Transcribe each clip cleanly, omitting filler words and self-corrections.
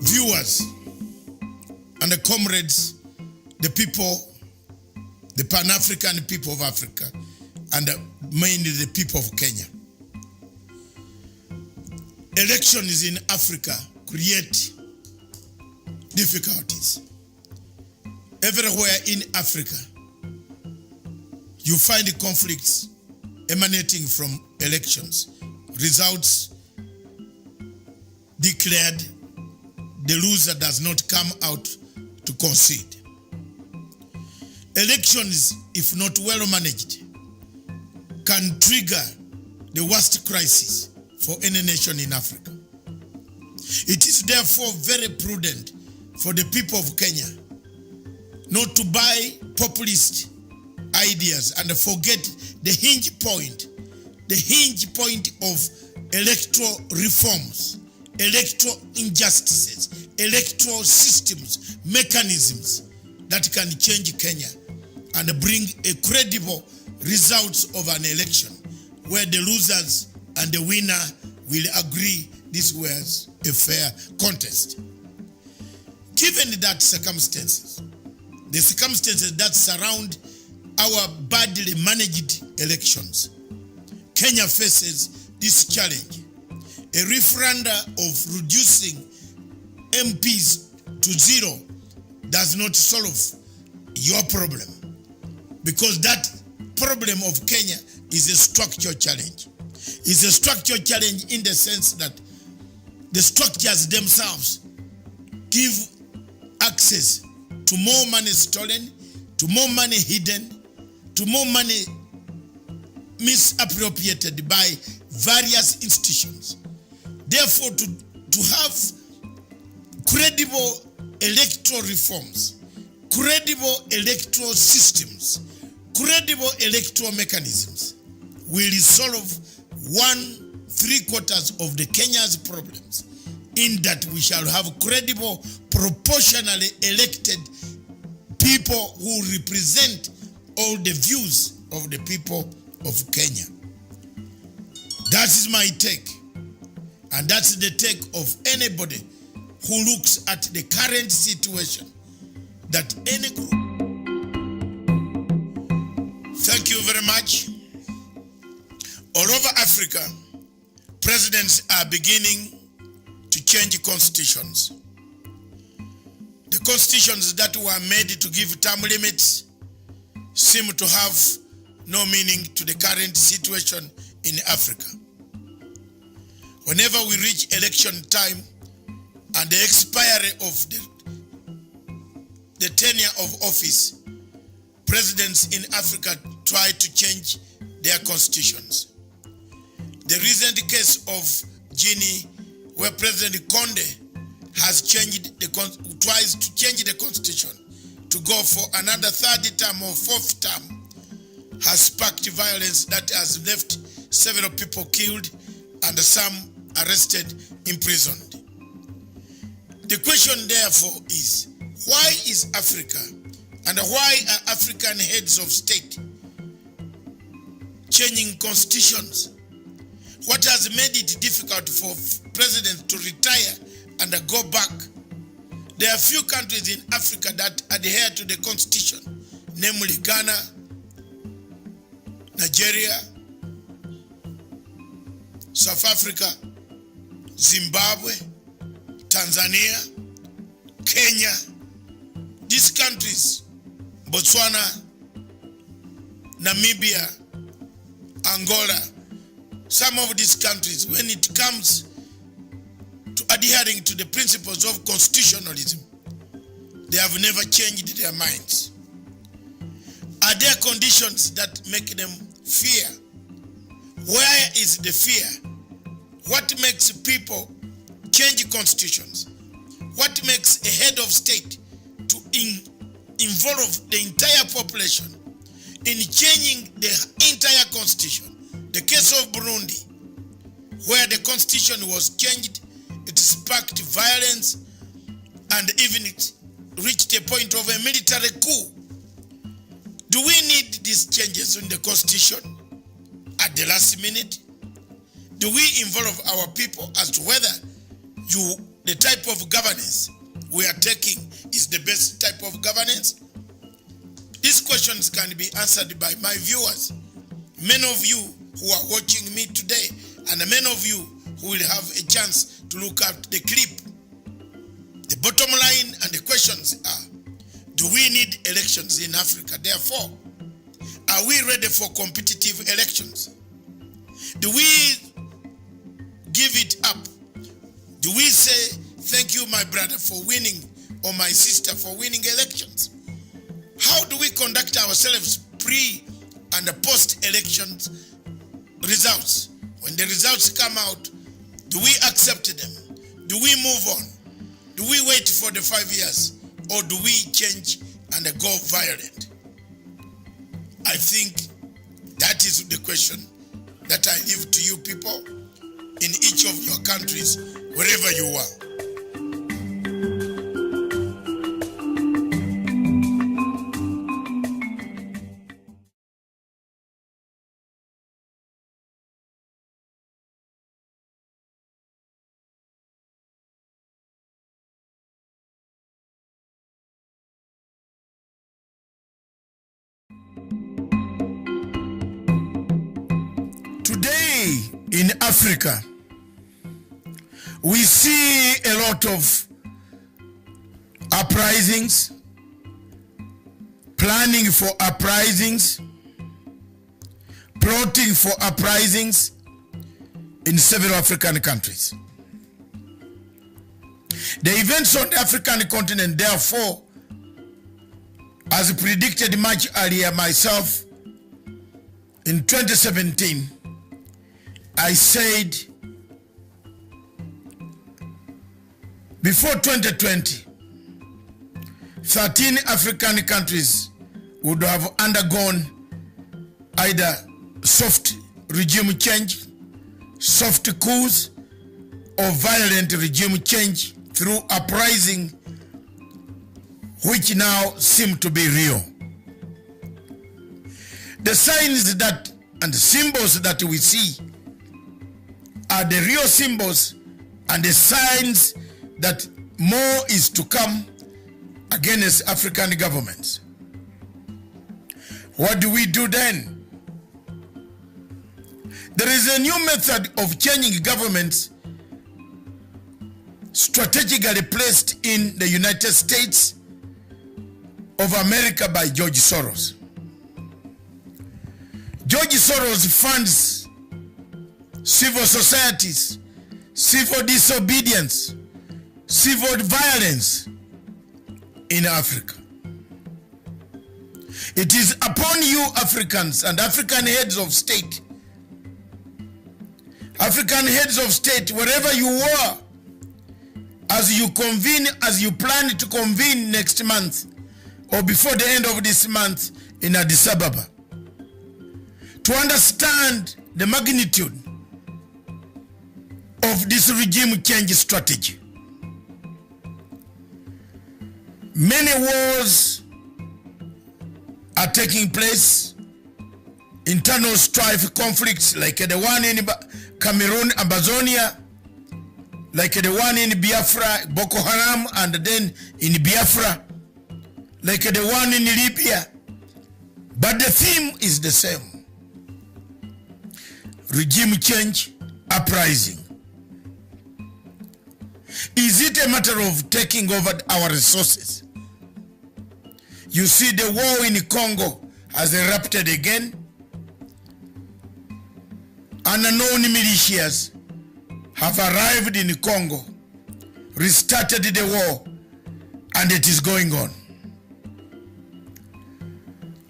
viewers and the comrades, the people, the Pan-African people of Africa, and mainly the people of Kenya. Elections in Africa create difficulties. Everywhere in Africa, you find conflicts emanating from elections. Results declared, the loser does not come out to concede. Elections, if not well managed, can trigger the worst crisis for any nation in Africa. It is therefore very prudent for the people of Kenya not to buy populist ideas and forget the hinge point of electoral reforms, electoral injustices, electoral systems, mechanisms that can change Kenya and bring a credible results of an election where the losers and the winner will agree this was a fair contest. Given that circumstances, the circumstances that surround our badly managed elections, Kenya faces this challenge. A referenda of reducing MPs to zero does not solve your problem, because that problem of Kenya is a structural challenge. It's a structural challenge in the sense that the structures themselves give access to more money stolen, to more money hidden, to more money misappropriated by various institutions. Therefore, to have credible electoral reforms, credible electoral systems, credible electoral mechanisms will solve 1/3 of the Kenya's problems, in that we shall have credible, proportionally elected people who represent all the views of the people of Kenya. That is my take, and that's the take of anybody who looks at the current situation that any group. Thank you very much. All over Africa, presidents are beginning to change constitutions. The constitutions that were made to give term limits seem to have no meaning to the current situation in Africa. Whenever we reach election time and the expiry of the tenure of office, presidents in Africa try to change their constitutions. The recent case of Guinea, where President Conde has tries to change the constitution to go for another third term or fourth term, has sparked violence that has left several people killed and some arrested, imprisoned. The question therefore is, why is Africa and why are African heads of state changing constitutions? What has made it difficult for presidents to retire and go back? There are few countries in Africa that adhere to the constitution, namely Ghana, Nigeria, South Africa, Zimbabwe, Tanzania, Kenya. These countries, Botswana, Namibia, Angola, some of these countries, when it comes to adhering to the principles of constitutionalism, they have never changed their minds. Are there conditions that make them fear? Where is the fear? What makes people change constitutions? What makes a head of state to involve the entire population in changing the entire constitution? The case of Burundi, where the constitution was changed, it sparked violence and even it reached a point of a military coup. Do we need these changes in the constitution at the last minute? Do we involve our people as to whether you the type of governance we are taking is the best type of governance? These questions can be answered by my viewers. Many of you who are watching me today, and many of you who will have a chance to look at the clip. The bottom line and the questions are, do we need elections in Africa? Therefore, are we ready for competitive elections? Do we give it up? Do we say, thank you, my brother, for winning, or my sister for winning elections? How do we conduct ourselves pre and post-elections results? When the results come out, do we accept them? Do we move on? Do we wait for the 5 years? Or do we change and go violent? I think that is the question that I leave to you people in each of your countries, wherever you are. Today in Africa, we see a lot of uprisings, planning for uprisings, plotting for uprisings in several African countries. The events on the African continent, therefore, as predicted much earlier myself, in 2017, I said, before 2020, 13 African countries would have undergone either soft regime change, soft coups, or violent regime change through uprising, which now seem to be real. The signs that and the symbols that we see are the real symbols and the signs that more is to come against African governments. What do we do then? There is a new method of changing governments strategically placed in the United States of America by George Soros. George Soros funds civil societies, civil disobedience, civil violence in Africa. It is upon you Africans and African heads of state, wherever you are, as you plan to convene next month or before the end of this month in Addis Ababa, to understand the magnitude of this regime change strategy. Many wars are taking place, internal strife conflicts like the one in Cameroon, Amazonia, like the one in Biafra, Boko Haram, and then in Biafra, like the one in Libya. But the theme is the same. Regime change, uprising. Is it a matter of taking over our resources? You see, the war in Congo has erupted again. Unknown militias have arrived in Congo, restarted the war, and it is going on.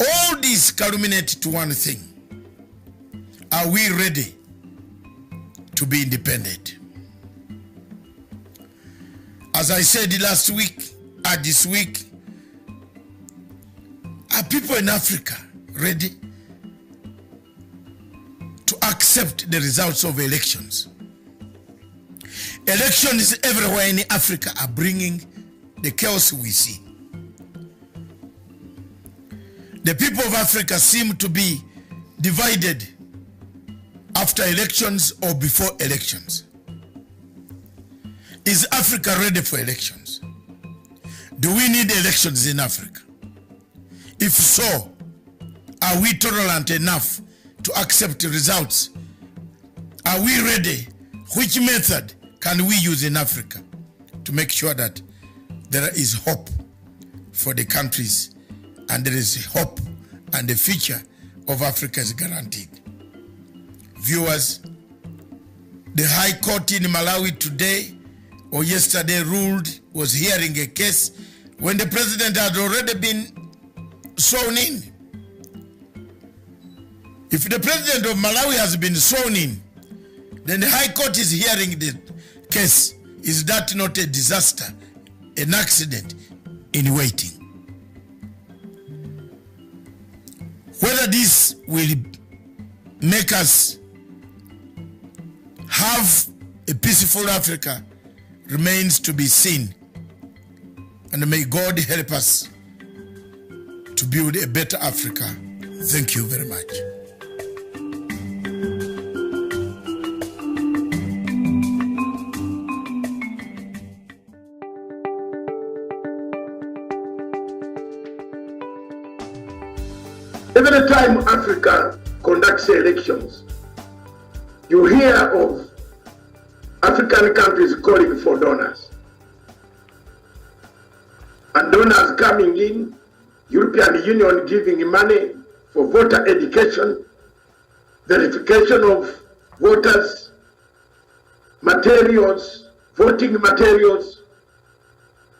All these culminate to one thing. Are we ready to be independent? As I said last week, this week, are people in Africa ready to accept the results of elections? Elections everywhere in Africa are bringing the chaos we see. The people of Africa seem to be divided after elections or before elections. Is Africa ready for elections? Do we need elections in Africa? If so, are we tolerant enough to accept results? Are we ready? Which method can we use in Africa to make sure that there is hope for the countries and there is hope and the future of Africa is guaranteed? Viewers, the High Court in Malawi today or yesterday was hearing a case when the president had already been sworn in. If the president of Malawi has been sworn in, then the High Court is hearing the case. Is that not a disaster, an accident in waiting? Whether this will make us have a peaceful Africa remains to be seen. And may God help us to build a better Africa. Thank you very much. Every time Africa conducts elections, you hear of African countries calling for donors. And donors coming in, European Union giving money for voter education, verification of voters, materials, voting materials.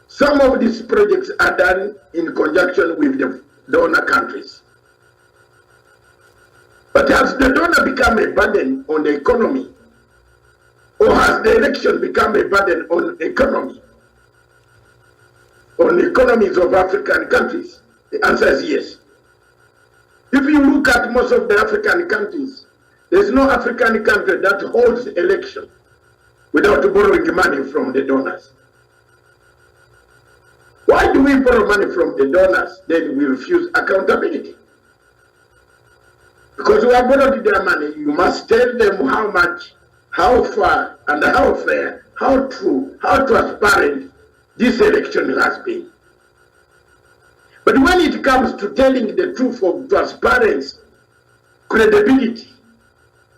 Some of these projects are done in conjunction with the donor countries. But has the donor become a burden on the economy? Or has the election become a burden on economy? On the economies of African countries? The answer is yes. If you look at most of the African countries, there's no African country that holds election without borrowing money from the donors. Why do we borrow money from the donors, then we refuse accountability? Because we have borrowed their money, you must tell them how much, how far, and how fair, how true, how transparent this election has been. But when it comes to telling the truth of transparency, credibility,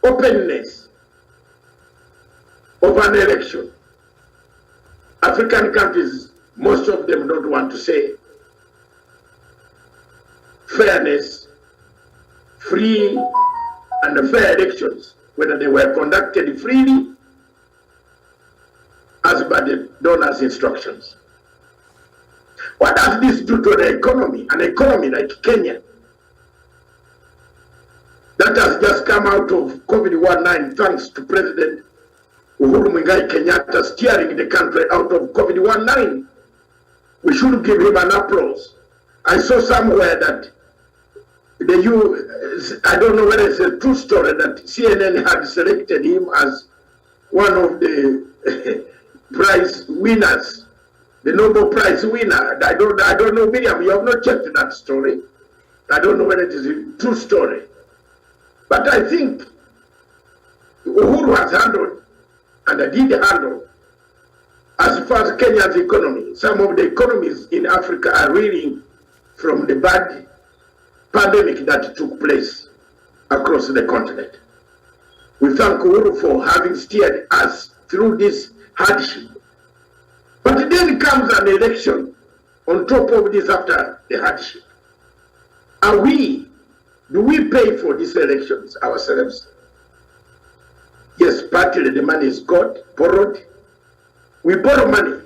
openness of an election, African countries, most of them don't want to say fairness, free and fair elections, whether they were conducted freely as per the donors' instructions. What does this do to the economy? An economy like Kenya that has just come out of COVID-19 thanks to President Uhuru Muigai Kenyatta steering the country out of COVID-19. We should give him an applause. I saw somewhere that I don't know whether it's a true story, that CNN had selected him as one of the prize winners, the Nobel Prize winner. I don't know, Miriam, you have not checked that story. I don't know whether it is a true story. But I think Uhuru has handled, and I did handle, as far as Kenya's economy. Some of the economies in Africa are reeling from the bad pandemic that took place across the continent. We thank Uhuru for having steered us through this hardship. But then comes an election on top of this after the hardship. Do we pay for these elections ourselves? Yes, partly the money is borrowed. We borrow money.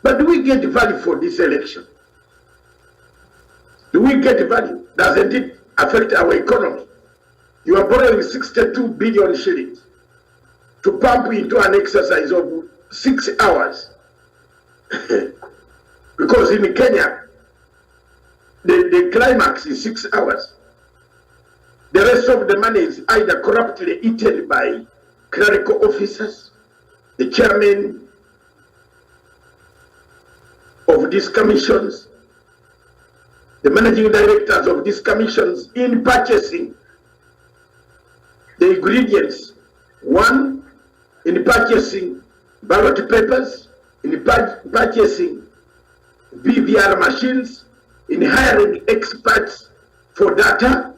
But do we get value for this election? Do we get value? Doesn't it affect our economy? You are borrowing 62 billion shillings to pump into an exercise of 6 hours. Because in Kenya, the climax is 6 hours. The rest of the money is either corruptly eaten by clerical officers, the chairman of these commissions, the managing directors of these commissions, in purchasing the ingredients. One, in purchasing ballot papers, in purchasing BVR machines, in hiring experts for data,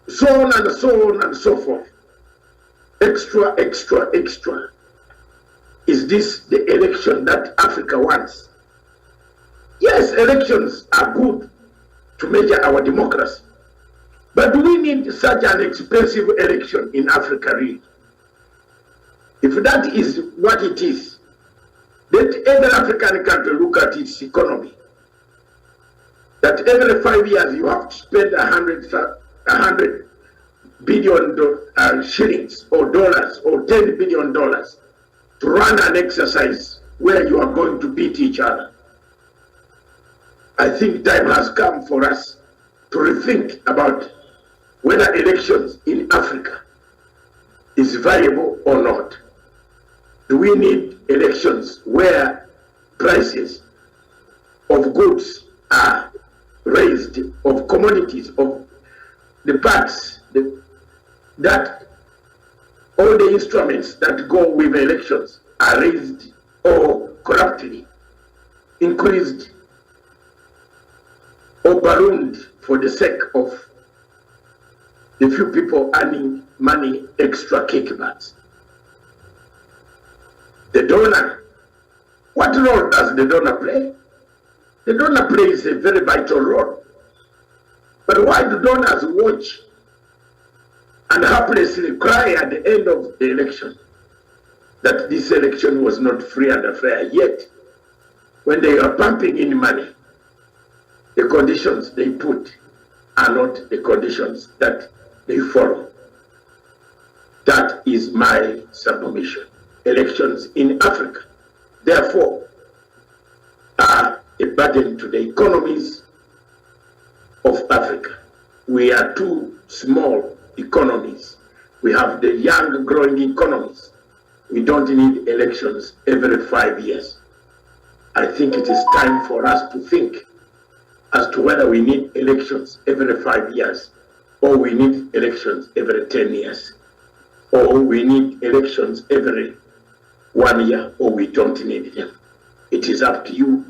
so on and so on and so forth. Extra, extra, extra. Is this the election that Africa wants? Yes, elections are good to measure our democracy. But do we need such an expensive election in Africa, really? If that is what it is, let every African country look at its economy. That every 5 years you have to spend 100 billion shillings or dollars or $10 billion to run an exercise where you are going to beat each other. I think time has come for us to rethink about whether elections in Africa is viable or not. Do we need elections where prices of goods are raised, of commodities, of the parts, that all the instruments that go with elections are raised or corruptly increased or ballooned for the sake of the few people earning money, extra kickbacks? The donor, what role does the donor play? The donor plays a very vital role. But why do donors watch and helplessly cry at the end of the election that this election was not free and fair? Yet, when they are pumping in money, the conditions they put are not the conditions that they follow. That is my submission. Elections in Africa, therefore, are a burden to the economies of Africa. We are two small economies. We have the young growing economies. We don't need elections every 5 years. I think it is time for us to think as to whether we need elections every 5 years, or we need elections every 10 years, or we need elections every 1 year, or we don't need them. It is up to you,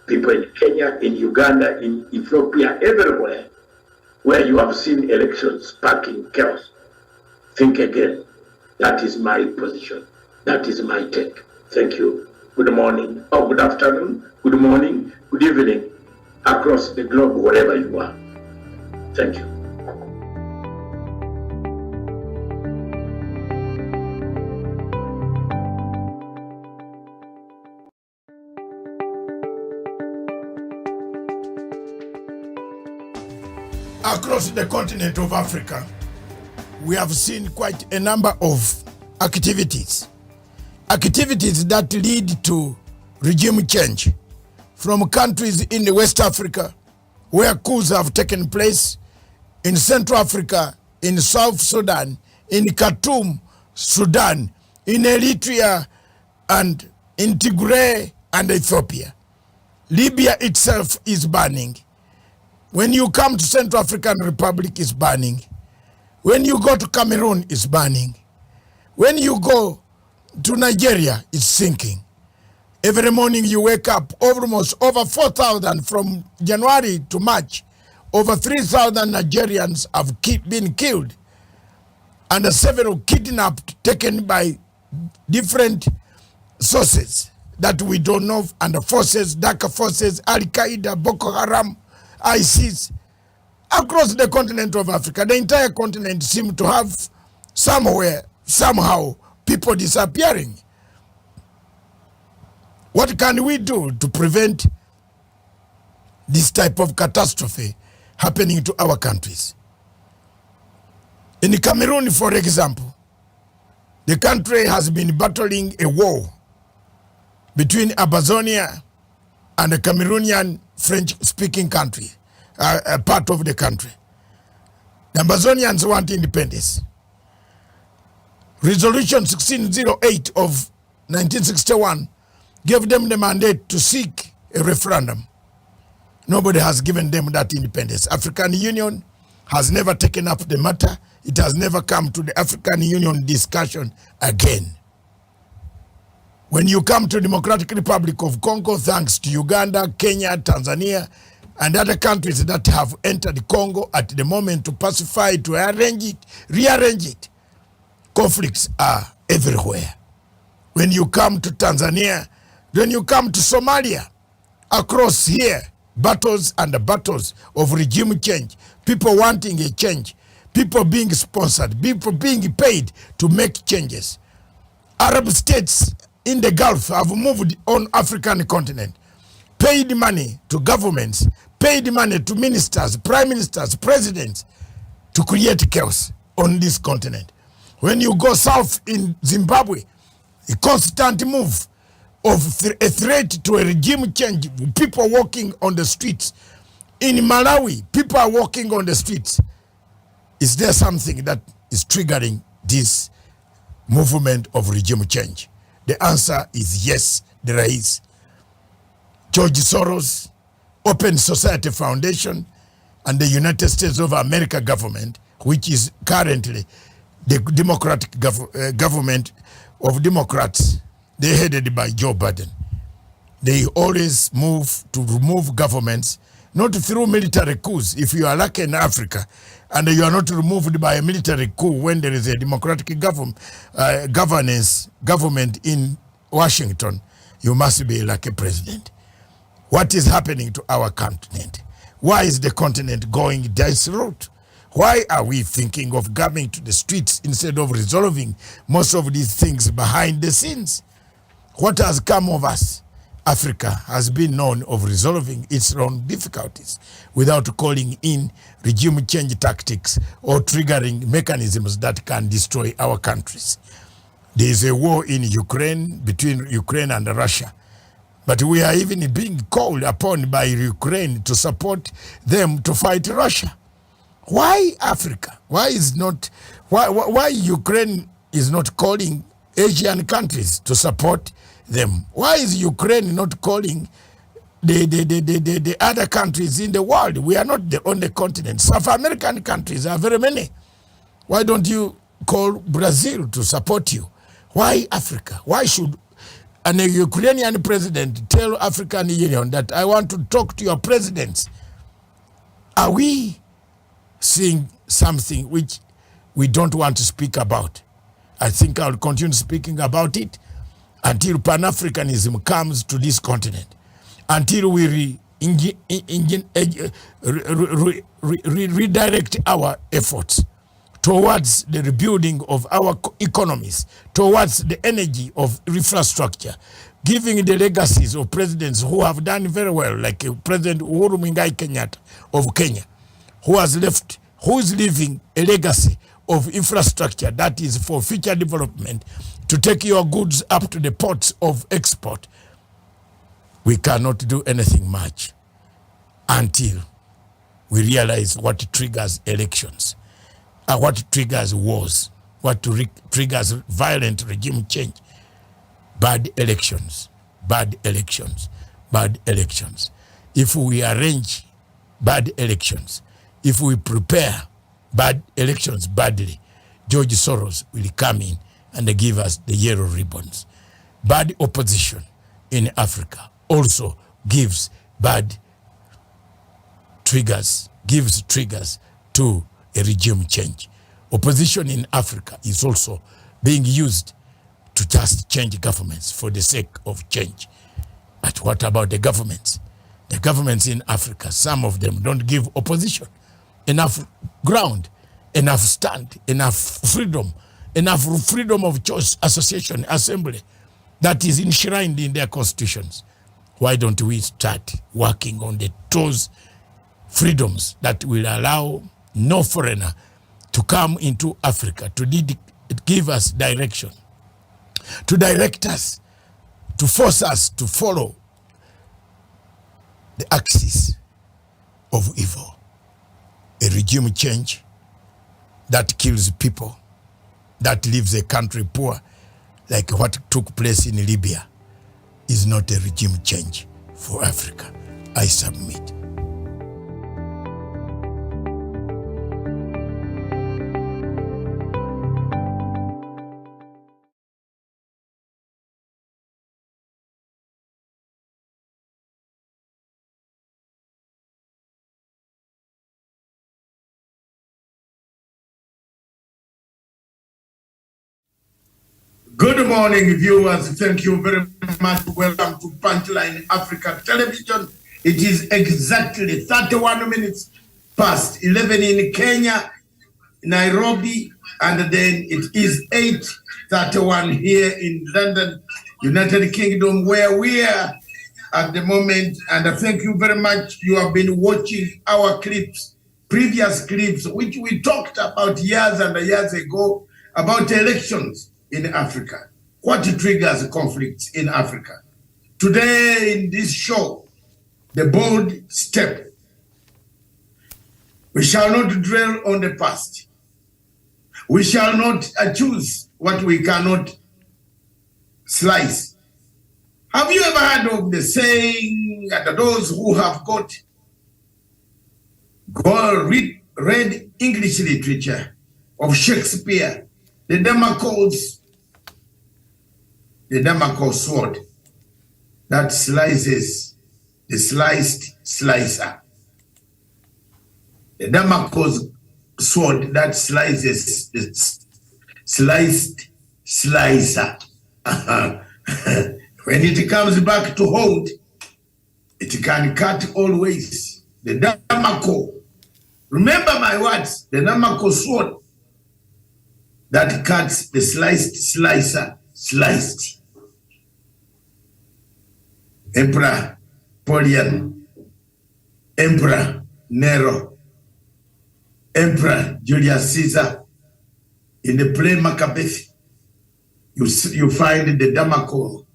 people in Kenya, in Uganda, in Ethiopia, everywhere, where you have seen elections sparking chaos. Think again. That is my position. That is my take. Thank you. Good morning, or good afternoon, good morning, good evening, across the globe, wherever you are. Thank you. Across the continent of Africa, we have seen quite a number of activities that lead to regime change from countries in the West Africa where coups have taken place, in Central Africa, in South Sudan, in Khartoum, Sudan, in Eritrea, and in Tigray and Ethiopia. Libya itself is burning. When you come to Central African Republic, it's burning. When you go to Cameroon, it's burning. When you go to Nigeria, it's sinking. Every morning you wake up, almost over 4,000 from January to March, over 3,000 Nigerians have been killed and several kidnapped, taken by different sources that we don't know, and the forces, Dhaka forces, Al-Qaeda, Boko Haram, ISIS, across the continent of Africa. The entire continent seems to have somewhere, somehow, people disappearing. What can we do to prevent this type of catastrophe happening to our countries? In Cameroon, for example, the country has been battling a war between Amazonia and the Cameroonian French-speaking country, a part of the country. The Amazonians want independence. Resolution 1608 of 1961 gave them the mandate to seek a referendum. Nobody has given them that independence. African Union has never taken up the matter. It has never come to the African Union discussion again. When you come to Democratic Republic of Congo, thanks to Uganda, Kenya, Tanzania, and other countries that have entered Congo at the moment to pacify, to rearrange it, conflicts are everywhere. When you come to Tanzania, when you come to Somalia, across here, battles and battles of regime change, people wanting a change, people being sponsored, people being paid to make changes. Arab states in the Gulf have moved on African continent, paid money to governments, paid money to ministers, prime ministers, presidents to create chaos on this continent. When you go south in Zimbabwe, a constant move of a threat to a regime change, people walking on the streets. In Malawi, people are walking on the streets. Is there something that is triggering this movement of regime change? The answer is yes, there is. George Soros, Open Society Foundation, and the United States of America government, which is currently the Democratic government of Democrats, they headed by Joe Biden. They always move to remove governments, not through military coups. If you are lucky in Africa and you are not removed by a military coup when there is a democratic government in Washington, you must be like a president. What is happening to our continent? Why is the continent going this route? Why are we thinking of coming to the streets instead of resolving most of these things behind the scenes? What has come of us? Africa has been known of resolving its own difficulties without calling in regime change tactics or triggering mechanisms that can destroy our countries. There is a war in Ukraine, between Ukraine and Russia. But we are even being called upon by Ukraine to support them to fight Russia. Why Africa? Why Ukraine is not calling Asian countries to support them? Why is Ukraine not calling the other countries in the world? We are not the only continent. South American countries are very many. Why don't you call Brazil to support you? Why Africa? Why should a Ukrainian president tell African Union that I want to talk to your presidents? Are we seeing something which we don't want to speak about? I think I'll continue speaking about it until Pan-Africanism comes to this continent, until we redirect our efforts towards the rebuilding of our economies, towards the energy of infrastructure, giving the legacies of presidents who have done very well, like President Uhuru Muigai Kenyatta of Kenya, who is leaving a legacy of infrastructure that is for future development, to take your goods up to the ports of export. We cannot do anything much until we realize what triggers elections, what triggers wars, what triggers violent regime change. Bad elections, bad elections, bad elections. If we arrange bad elections, if we prepare bad elections badly, George Soros will come in and give us the yellow ribbons. Bad opposition in Africa also gives triggers to a regime change. Opposition in Africa is also being used to just change governments for the sake of change. But what about the governments? The governments in Africa, some of them don't give opposition enough ground, enough stand, enough freedom of choice, association, assembly that is enshrined in their constitutions. Why don't we start working on those freedoms that will allow no foreigner to come into Africa to give us direction, to direct us, to force us to follow the axis of evil? A regime change that kills people, that leaves a country poor, like what took place in Libya, is not a regime change for Africa. I submit. Good morning, viewers. Thank you very much. Welcome to Punchline Africa Television. It is exactly 31 minutes past 11 in Kenya, Nairobi, and then it is 8:31 here in London, United Kingdom, where we are at the moment. And thank you very much. You have been watching our clips, previous clips, which we talked about years and years ago about elections in Africa. What triggers conflicts in Africa? Today in this show, the bold step. We shall not dwell on the past. We shall not choose what we cannot slice. Have you ever heard of the saying that those who have read English literature of Shakespeare, the Damocles sword that slices the sliced slicer. The Damocles sword that slices the sliced slicer. When it comes back to hold, it can cut always. The Damocles, remember my words, the Damocles sword that cuts the sliced slicer sliced. Emperor Napoleon, Emperor Nero, Emperor Julius Caesar. In the play Macbeth, you find the Damocles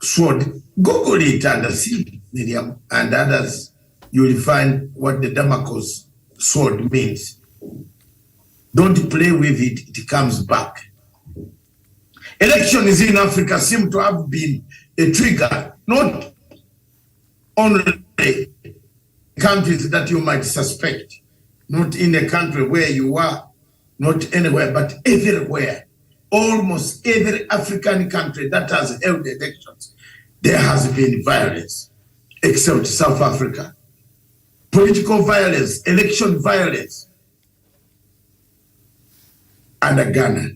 sword. Google it and see, Miriam, and others. You will find what the Damocles sword means. Don't play with it, it comes back. Elections in Africa seem to have been a trigger, not only countries that you might suspect, not in a country where you are, not anywhere, but everywhere. Almost every African country that has held elections, there has been violence, except South Africa. Political violence, election violence, and Ghana.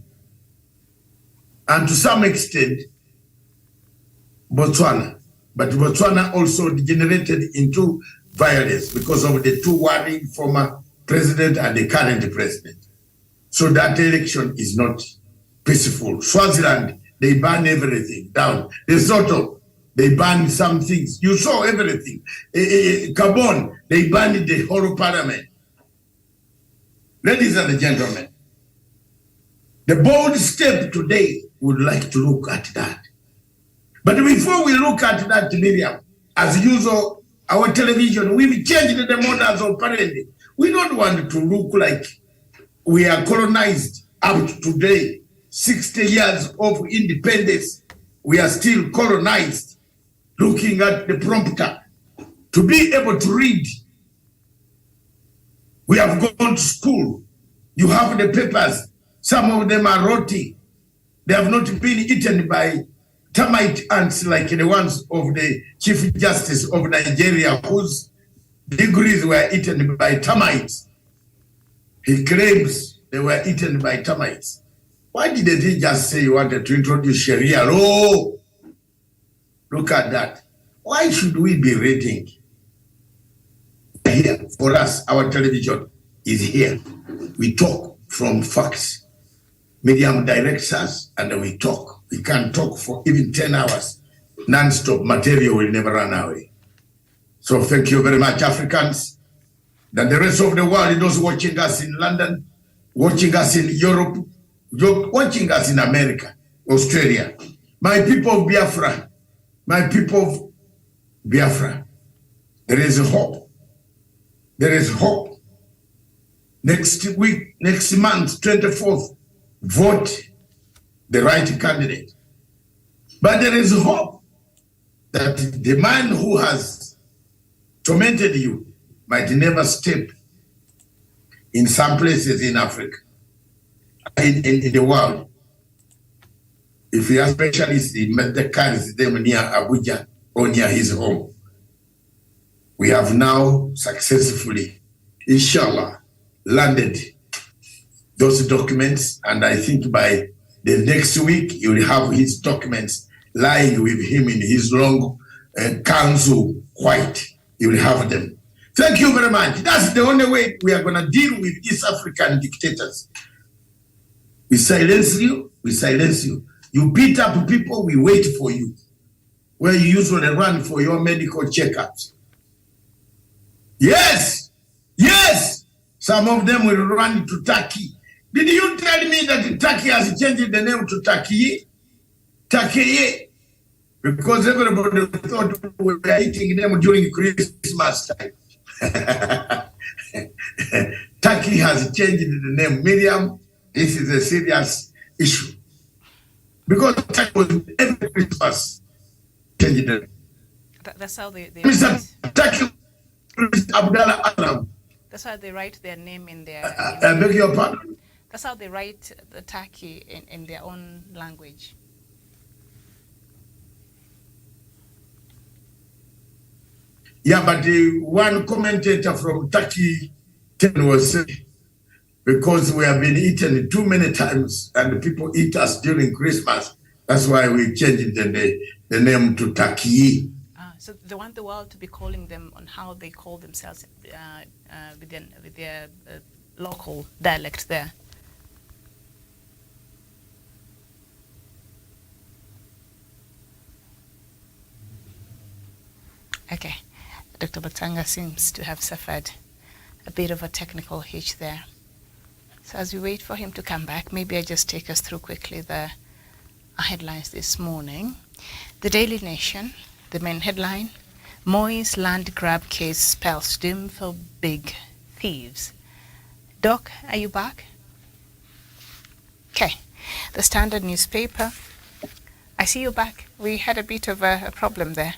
And to some extent, Botswana. But Botswana also degenerated into violence because of the two warring former president and the current president. So that election is not peaceful. Swaziland, they burn everything down. Lesotho, they burn some things. You saw everything. Gabon, they burned the whole parliament. Ladies and gentlemen, the bold step today would like to look at that. But before we look at that, Miriam, as usual, our television, we've changed the models of parenting. We don't want to look like we are colonized up to today. 60 years of independence, we are still colonized, looking at the prompter. To be able to read, we have gone to school. You have the papers. Some of them are rotting. They have not been eaten by termite ants like the ones of the Chief Justice of Nigeria, whose degrees were eaten by termites. He claims they were eaten by termites. Why didn't he just say he wanted to introduce Sharia law? Look at that. Why should we be reading? Here, for us, our television is here. We talk from facts. Medium directs us and we talk. We can talk for even 10 hours. Non-stop material will never run away. So thank you very much, Africans. Then the rest of the world, those watching us in London, watching us in Europe, watching us in America, Australia. My people of Biafra, my people of Biafra, there is hope. There is hope. Next week, next month, 24th, vote the right candidate. But there is hope that the man who has tormented you might never step in some places in Africa, in the world. If he has specialists, he carries them near Abuja or near his home. We have now successfully, inshallah, landed those documents, and I think by The next week, you will have his documents lying with him in his long council white. You will have them. Thank you very much. That's the only way we are going to deal with East African dictators. We silence you, we silence you. You beat up people, we wait for you. Where you usually run for your medical checkups. Yes, yes, some of them will run to Turkey. Did you tell me that Turkey has changed the name to Turkey? Turkey, because everybody thought we were eating them during Christmas time. Turkey has changed the name. Miriam, this is a serious issue. Because Turkey was every Christmas changing the name. That's how they Turkey Abdallah Arab. That's how they write their name in their. I beg your pardon? That's how they write the Turkey in their own language. Yeah, but the one commentator from Turkey was saying, because we have been eaten too many times and people eat us during Christmas, that's why we changed the name to Turkey. So they want the world to be calling them on how they call themselves with their local dialect there. Okay, Dr. Batanga seems to have suffered a bit of a technical hitch there. So as we wait for him to come back, maybe I just take us through quickly the headlines this morning. The Daily Nation, the main headline, Moi's land grab case spells doom for big thieves. Doc, are you back? Okay. The Standard newspaper, I see you back. We had a bit of a problem there.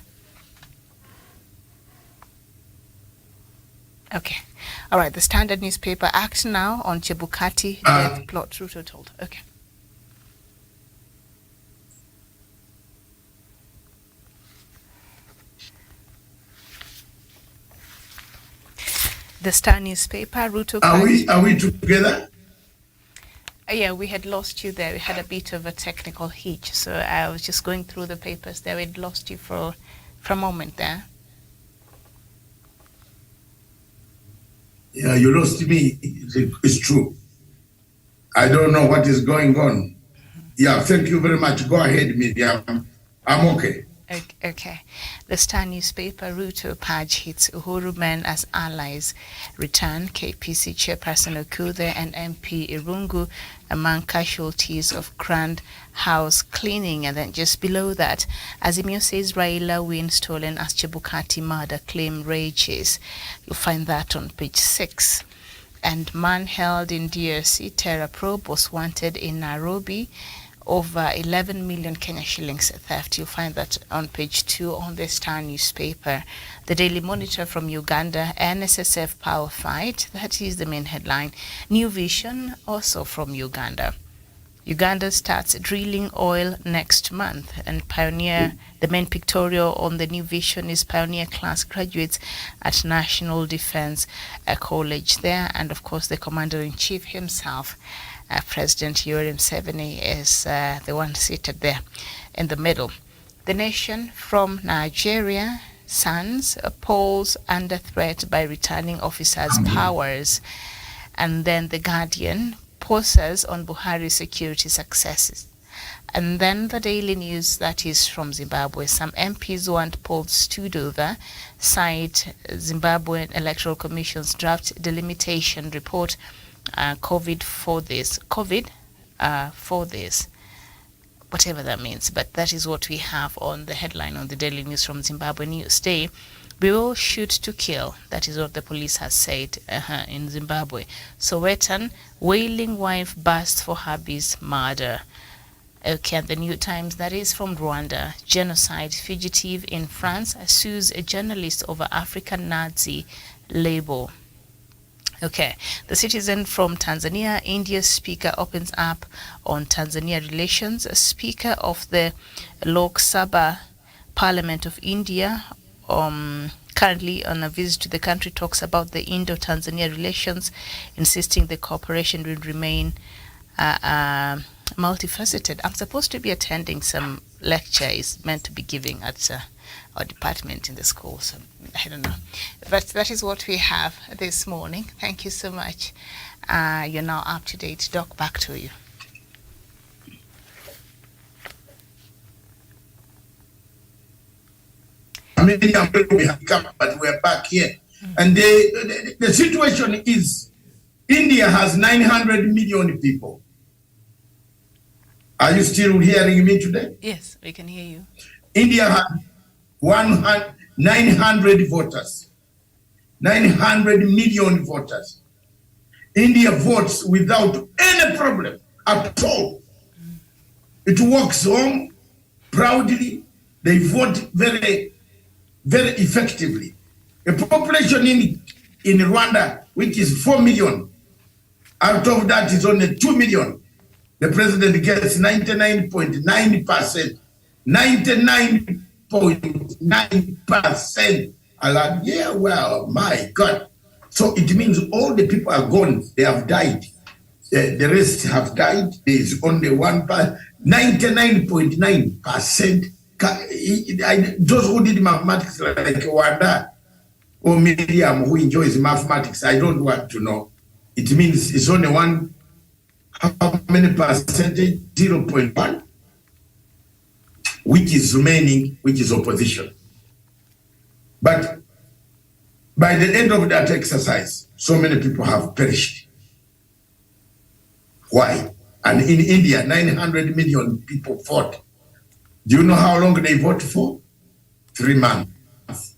Okay. All right. The Standard newspaper, acts now on Chebukati death plot, Ruto told. Okay. The Star newspaper, Ruto. Are we together? Yeah, we had lost you there. We had a bit of a technical hitch, so I was just going through the papers there. We'd lost you for a moment there. Yeah, you lost me. It's true. I don't know what is going on. Yeah, thank you very much. Go ahead, Miriam. I'm okay. Okay. The Star newspaper, Ruto purge hits Uhuru men as allies return. KPC chairperson Okude and MP Irungu among casualties of Grand House cleaning. And then just below that, Azimio says Raila win stolen as Chebukati murder claim rages. You'll find that on page 6. And man held in DRC terror probe was wanted in Nairobi. Over 11 million Kenya shillings theft. You'll find that on page 2 on the Star newspaper. The Daily Monitor from Uganda, NSSF power fight. That is the main headline. New Vision, also from Uganda. Uganda starts drilling oil next month. And Pioneer, the main pictorial on the New Vision is Pioneer class graduates at National Defense College there. And of course, the Commander-in-Chief himself, President Yoweri Museveni, is the one seated there in the middle. The Nation from Nigeria, SANS, polls under threat by returning officers' powers. And then The Guardian, pauses on Buhari's security successes. And then the Daily News, that is from Zimbabwe. Some MPs want polls to do over, cite Zimbabwean Electoral Commission's draft delimitation report. COVID for this, whatever that means. But that is what we have on the headline on the Daily News from Zimbabwe Newsday. We will shoot to kill. That is what the police has said in Zimbabwe. Sowetan, wailing wife burst for hubby's murder. Okay, and the New Times, that is from Rwanda. Genocide fugitive in France sues a journalist over African Nazi label. Okay, The Citizen from Tanzania, India's speaker opens up on Tanzania relations. A speaker of the Lok Sabha Parliament of India, currently on a visit to the country, talks about the Indo-Tanzania relations, insisting the cooperation will remain multifaceted. I'm supposed to be attending some lecture is meant to be giving at our department in the school, so I don't know. But that is what we have this morning. Thank you so much. You're now up to date. Doc, back to you. Many we have come, but we're back here. And the situation is, India has 900 million people. Are you still hearing me today? Yes, we can hear you. India has 900 voters, 900 million voters. India votes without any problem at all. It walks home proudly. They vote very, very effectively. A population in Rwanda, which is 4 million, out of that is only 2 million. The president gets 99.9%. 99.9%. Yeah, well, my God. So it means all the people are gone. They have died. The rest have died. There is only 99.9%. Those who did mathematics like Wanda or Miriam who enjoys mathematics, I don't want to know. It means it's only one, how many percentage? 0.1, which is remaining, which is opposition. But by the end of that exercise, so many people have perished. Why? And in India, 900 million people fought. Do you know how long they vote for? 3 months.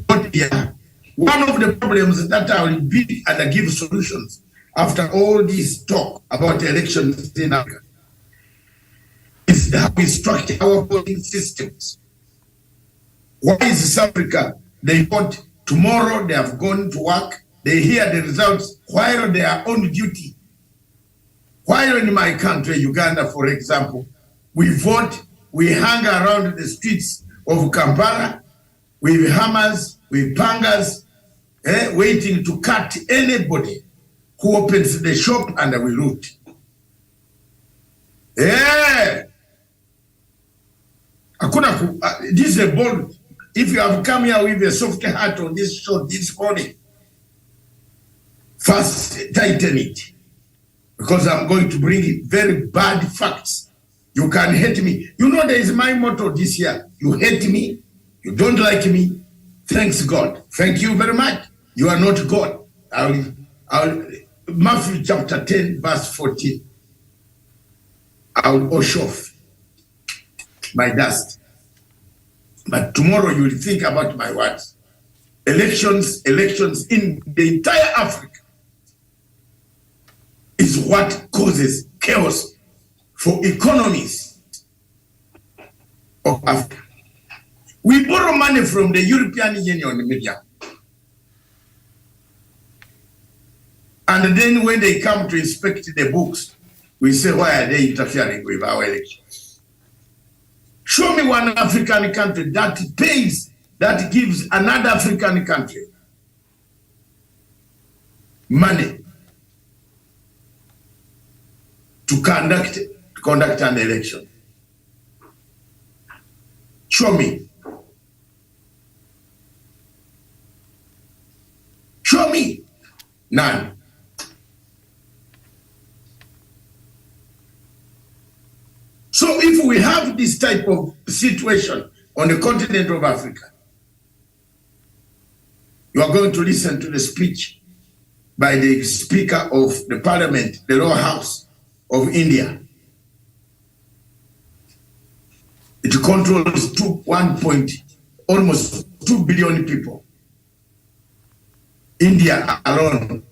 But yeah, one of the problems that I will be and give solutions after all this talk about elections in Africa is how we structure our voting systems. Why is South Africa, they vote tomorrow, they have gone to work, they hear the results while they are on duty. While in my country, Uganda, for example, we vote, we hang around the streets of Kampala with hammers, with pangas, waiting to cut anybody who opens the shop and we loot. This is a bold. If you have come here with a soft heart on this show this morning, first tighten it. Because I'm going to bring very bad facts. You can hate me. You know, there is my motto this year. You hate me, you don't like me, thanks God. Thank you very much. You are not God. Matthew chapter 10, verse 14. I'll wash off my dust. But tomorrow you will think about my words. Elections in the entire Africa is what causes chaos for economies of Africa. We borrow money from the European Union media. And then when they come to inspect the books, we say, why are they interfering with our elections? Show me one African country that pays, that gives another African country money to conduct an election. Show me. Show me. None. So if we have this type of situation on the continent of Africa, you are going to listen to the speech by the Speaker of the Parliament, the Lower House of India. It controls almost 2 billion people. India alone.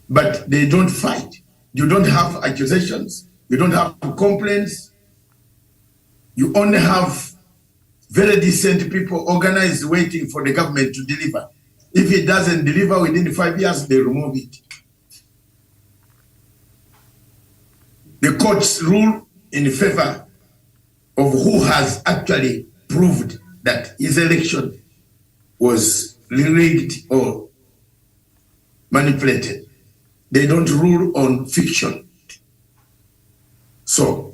But they don't fight. You don't have accusations. You don't have complaints. You only have very decent people organized waiting for the government to deliver. If it doesn't deliver within 5 years, they remove it. The courts rule in favor of who has actually proved that his election was rigged or manipulated. They don't rule on fiction. So,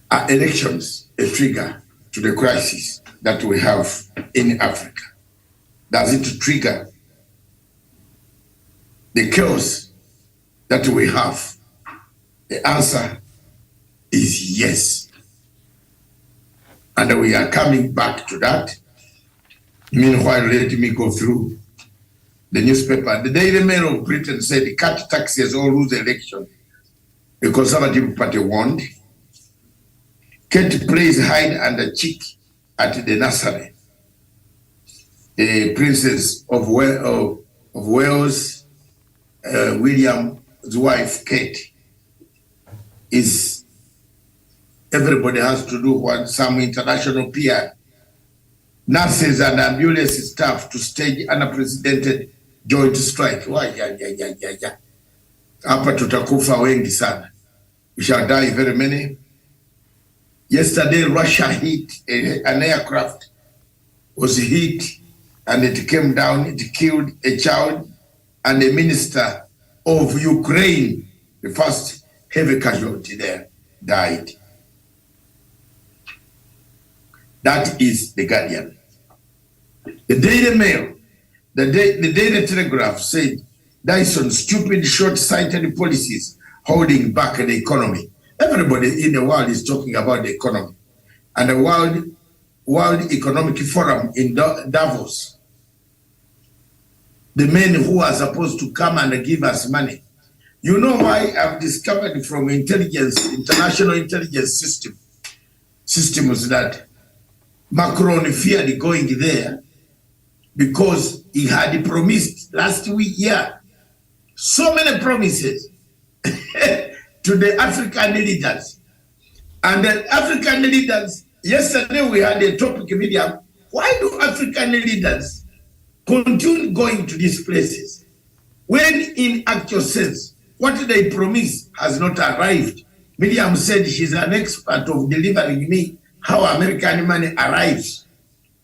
are elections a trigger to the crisis that we have in Africa? Does it trigger the chaos that we have? The answer is yes. And we are coming back to that. Meanwhile, let me go through the newspaper. The Daily Mail of Britain said, cut taxes or lose election. The Conservative Party warned. Kate plays hide under cheek at the nursery. The Princess of Wales, William's wife, Kate, is, everybody has to do what some international peer, nurses and ambulance staff to stage unprecedented joint strike. Why? Hapa tutakufa wengi sana. We shall die very many. Yesterday, Russia hit an aircraft, was hit, and it came down, it killed a child, and a minister of Ukraine, the first heavy casualty there, died. That is the Guardian. The Daily Mail, the Daily Telegraph said, Dyson, stupid, short-sighted policies holding back the economy. Everybody in the world is talking about the economy. And the World Economic Forum in Davos, the men who are supposed to come and give us money. You know why I've discovered from international intelligence systems that Macron feared going there because he had promised last week, so many promises to the African leaders. And the African leaders, yesterday we had a topic video. Why do African leaders continue going to these places when in actual sense, what they promise has not arrived? Miriam said she's an expert of delivering me how American money arrives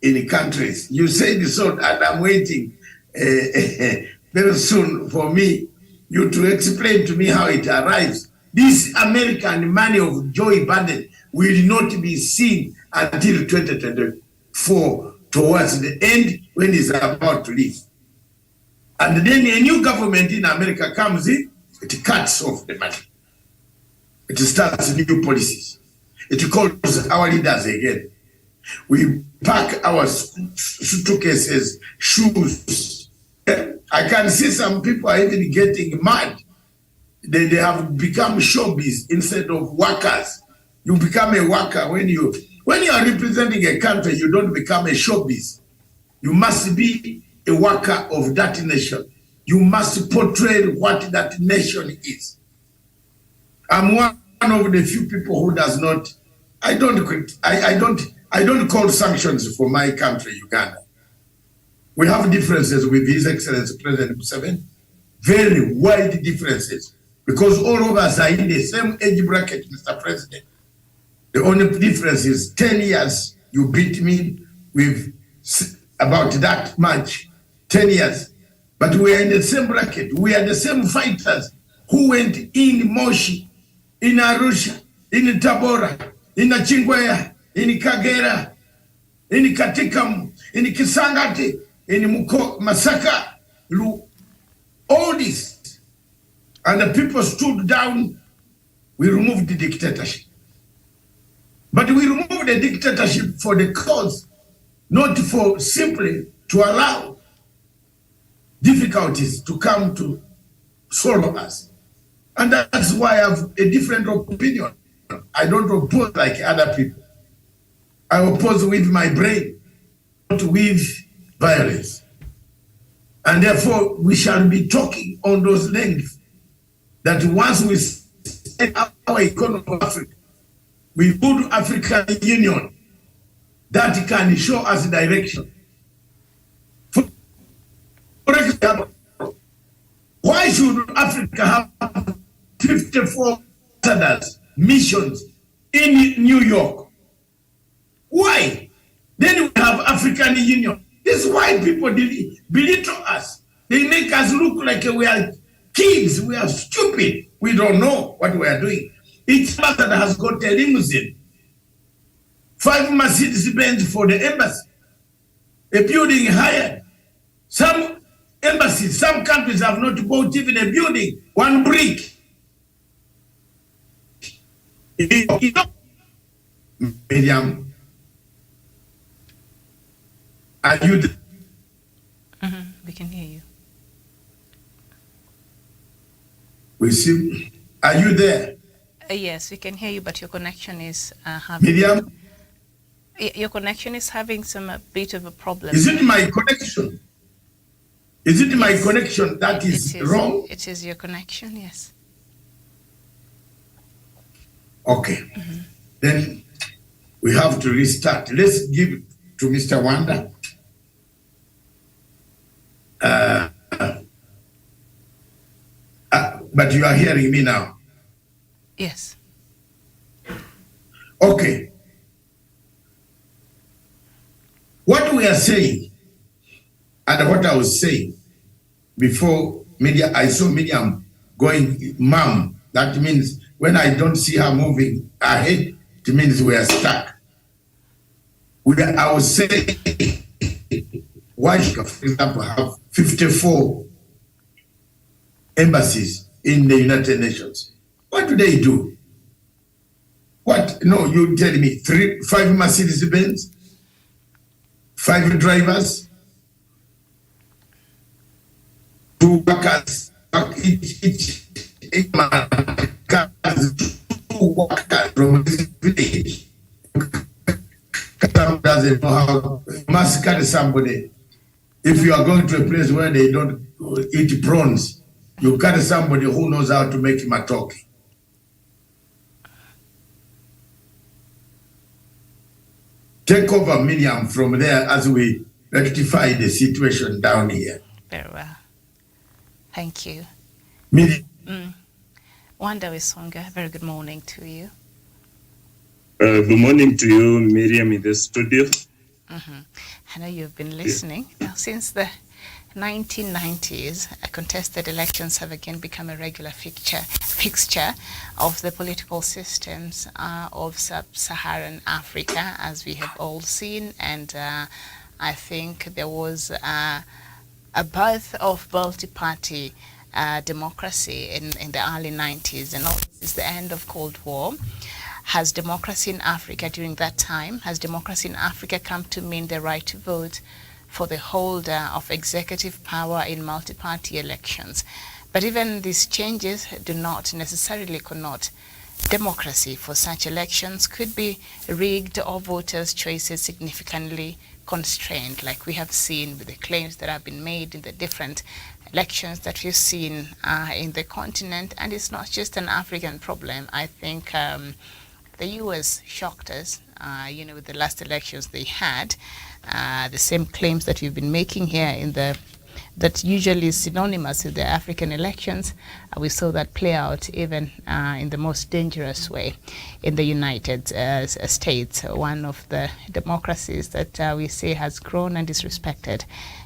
in countries. You said so, and I'm waiting very soon for you to explain to me how it arrives. This American money of Joe Biden will not be seen until 2024, towards the end when he's about to leave. And then a new government in America comes in, it cuts off the money. It starts new policies. It calls our leaders again. We pack our suitcases, shoes. I can see some people are even getting mad. They have become showbiz instead of workers. You become a worker when you are representing a country. You don't become a showbiz. You must be a worker of that nation. You must portray what that nation is. I'm one of the few people who does not. I don't call sanctions for my country, Uganda. We have differences with His Excellency President Museveni, very wide differences, because all of us are in the same age bracket, Mr. President. The only difference is 10 years. You beat me with about that much, 10 years. But we are in the same bracket. We are the same fighters who went in Moshi, in Arusha, in Tabora, in Nachingwea, in Kagera, in Katikam, in Kisangati, in Masaka, all this. And the people stood down. We removed the dictatorship. But we removed the dictatorship for the cause, not for simply to allow difficulties to come to swallow us. And that's why I have a different opinion. I don't oppose like other people. I oppose with my brain, not with violence. And therefore, we shall be talking on those lengths that once we set our economy of Africa, we build African Union that can show us direction. For example, why should Africa have 54 ambassadors, missions in New York? Why? Then we have African Union. This is why people belittle us. They make us look like we are kids, we are stupid. We don't know what we are doing. Each ambassador has got a limousine, 5 Mercedes-Benz for the embassy, a building hired. Some embassies, some countries have not bought even a building, 1 brick. Miriam, are you there? We can hear you. We see. Are you there? Yes, we can hear you, but your connection is having. Miriam? Your connection is having a bit of a problem. Is it my connection? Is it my connection that is wrong? It is your connection, yes. Okay. Then we have to restart. Let's give to Mr. Wanda. But you are hearing me now. Yes. Okay. What we are saying, and what I was saying before media, I saw Miriam going, mom. That means when I don't see her moving ahead, it means we are stuck. I was saying, why, for example, have 54 embassies in the United Nations? What do they do? What? No, you tell me, 5 Mercedes-Benz, 5 drivers, 2 workers, each man has 2 workers from this village. Doesn't know how, you must carry somebody. If you are going to a place where they don't eat prawns, you carry somebody who knows how to make matoke. Take over, Miriam, from there as we rectify the situation down here. Very well. Thank you. Miriam. Wanda Wisonga, very good morning to you. Good morning to you, Miriam, in the studio. I know you've been listening. Now, since the 1990s, contested elections have again become a regular fixture of the political systems of sub-Saharan Africa, as we have all seen. And I think there was a birth of multi-party democracy in the early 90s, and also since the end of Cold War. Has democracy in Africa during that time, has democracy in Africa come to mean the right to vote for the holder of executive power in multi-party elections? But even these changes do not necessarily connote democracy, for such elections could be rigged or voters' choices significantly constrained, like we have seen with the claims that have been made in the different elections that we've seen in the continent. And it's not just an African problem. I think the US shocked us, with the last elections they had. The same claims that we've been making here that usually is synonymous with the African elections. We saw that play out even in the most dangerous way in the United States, one of the democracies that we say has grown and is respected.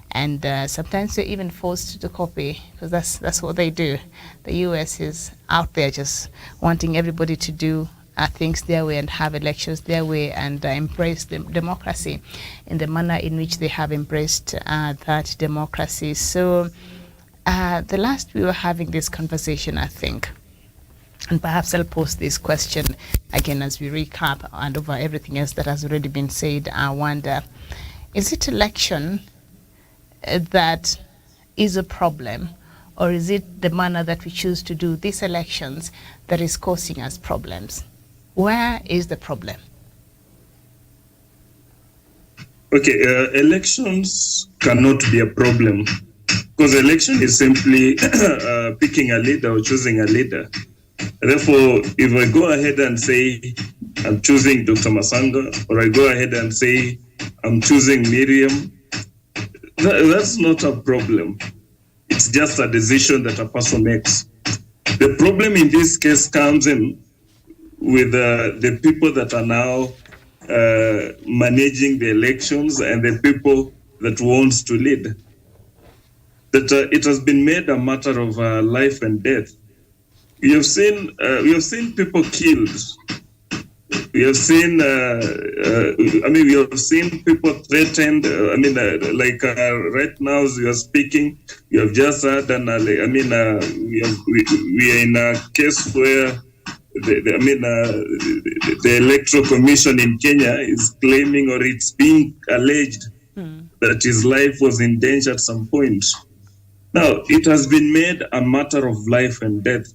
And sometimes they're even forced to copy, because that's what they do. The US is out there just wanting everybody to do things their way and have elections their way and embrace the democracy in the manner in which they have embraced that democracy. So the last we were having this conversation, I think, and perhaps I'll pose this question again as we recap and over everything else that has already been said. I wonder, is it election that is a problem, or is it the manner that we choose to do these elections that is causing us problems? Where is the problem? Okay, elections cannot be a problem, because election is simply picking a leader or choosing a leader. Therefore, if I go ahead and say I'm choosing Dr. Masanga, or I go ahead and say I'm choosing Miriam, that's not a problem. It's just a decision that a person makes. The problem in this case comes in with the people that are now managing the elections and the people that wants to lead. that it has been made a matter of life and death. We have seen people killed. We have seen, we have seen people threatened. Right now, as we are speaking, we have just had we are in a case where the Electoral Commission in Kenya is claiming, or it's being alleged, that his life was in danger at some point. Now, it has been made a matter of life and death,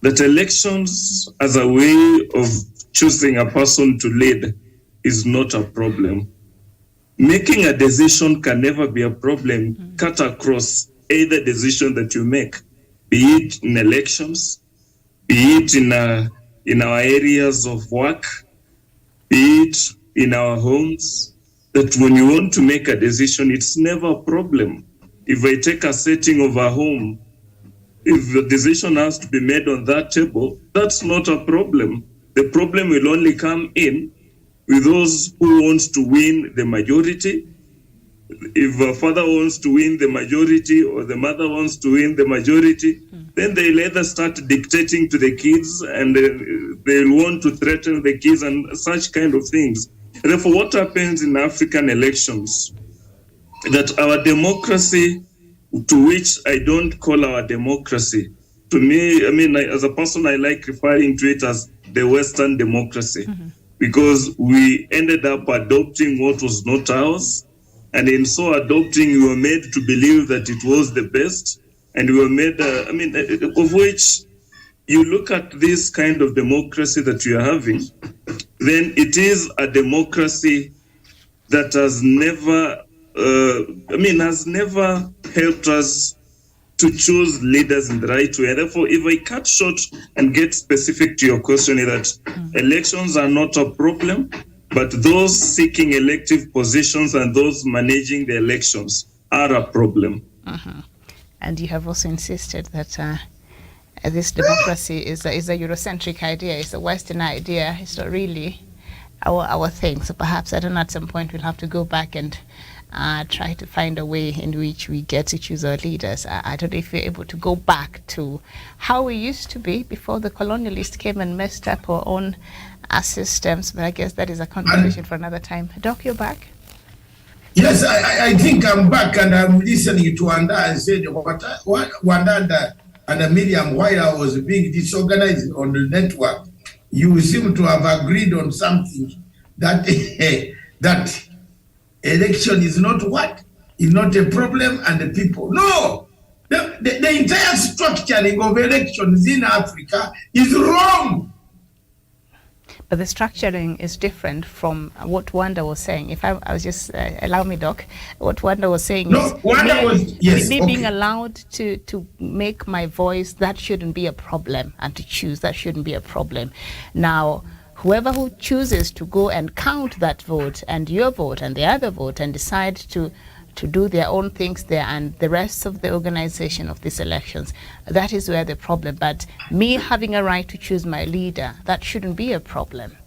that elections as a way of choosing a person to lead is not a problem. Making a decision can never be a problem, cut across either decision that you make, be it in elections, be it in our areas of work, be it in our homes, that when you want to make a decision, it's never a problem. If I take a setting of a home, if the decision has to be made on that table, that's not a problem. The problem will only come in with those who wants to win the majority. If a father wants to win the majority or the mother wants to win the majority, then they'll either start dictating to the kids, and they'll want to threaten the kids and such kind of things. Therefore, what happens in African elections, that our democracy, to which I don't call our democracy, to me, as a person, I like referring to it as the Western democracy, because we ended up adopting what was not ours. And in so adopting, we were made to believe that it was the best. And we were made, of which you look at this kind of democracy that you are having, then it is a democracy that has never helped us to choose leaders in the right way. And therefore, if I cut short and get specific to your question, is that elections are not a problem, but those seeking elective positions and those managing the elections are a problem. And you have also insisted that this democracy is a Eurocentric idea, it's a Western idea, it's not really our thing. So perhaps, I don't know, at some point we'll have to go back and try to find a way in which we get to choose our leaders. I don't know if we're able to go back to how we used to be before the colonialists came and messed up our own systems, but I guess that is a conversation for another time. Doc, you're back? Yes, I think I'm back, and I'm listening to Wanda. I said, Wanda and Miriam, while I was being disorganized on the network, you seem to have agreed on something that that election is not is not a problem, and the people. No, the entire structuring of elections in Africa is wrong. But the structuring is different from what Wanda was saying. If I was just, allow me, Doc, what Wanda was saying is being allowed to make my voice, that shouldn't be a problem, and to choose, that shouldn't be a problem. Now, whoever who chooses to go and count that vote and your vote and the other vote and decide to do their own things there, and the rest of the organization of these elections, that is where the problem. But me having a right to choose my leader, that shouldn't be a problem.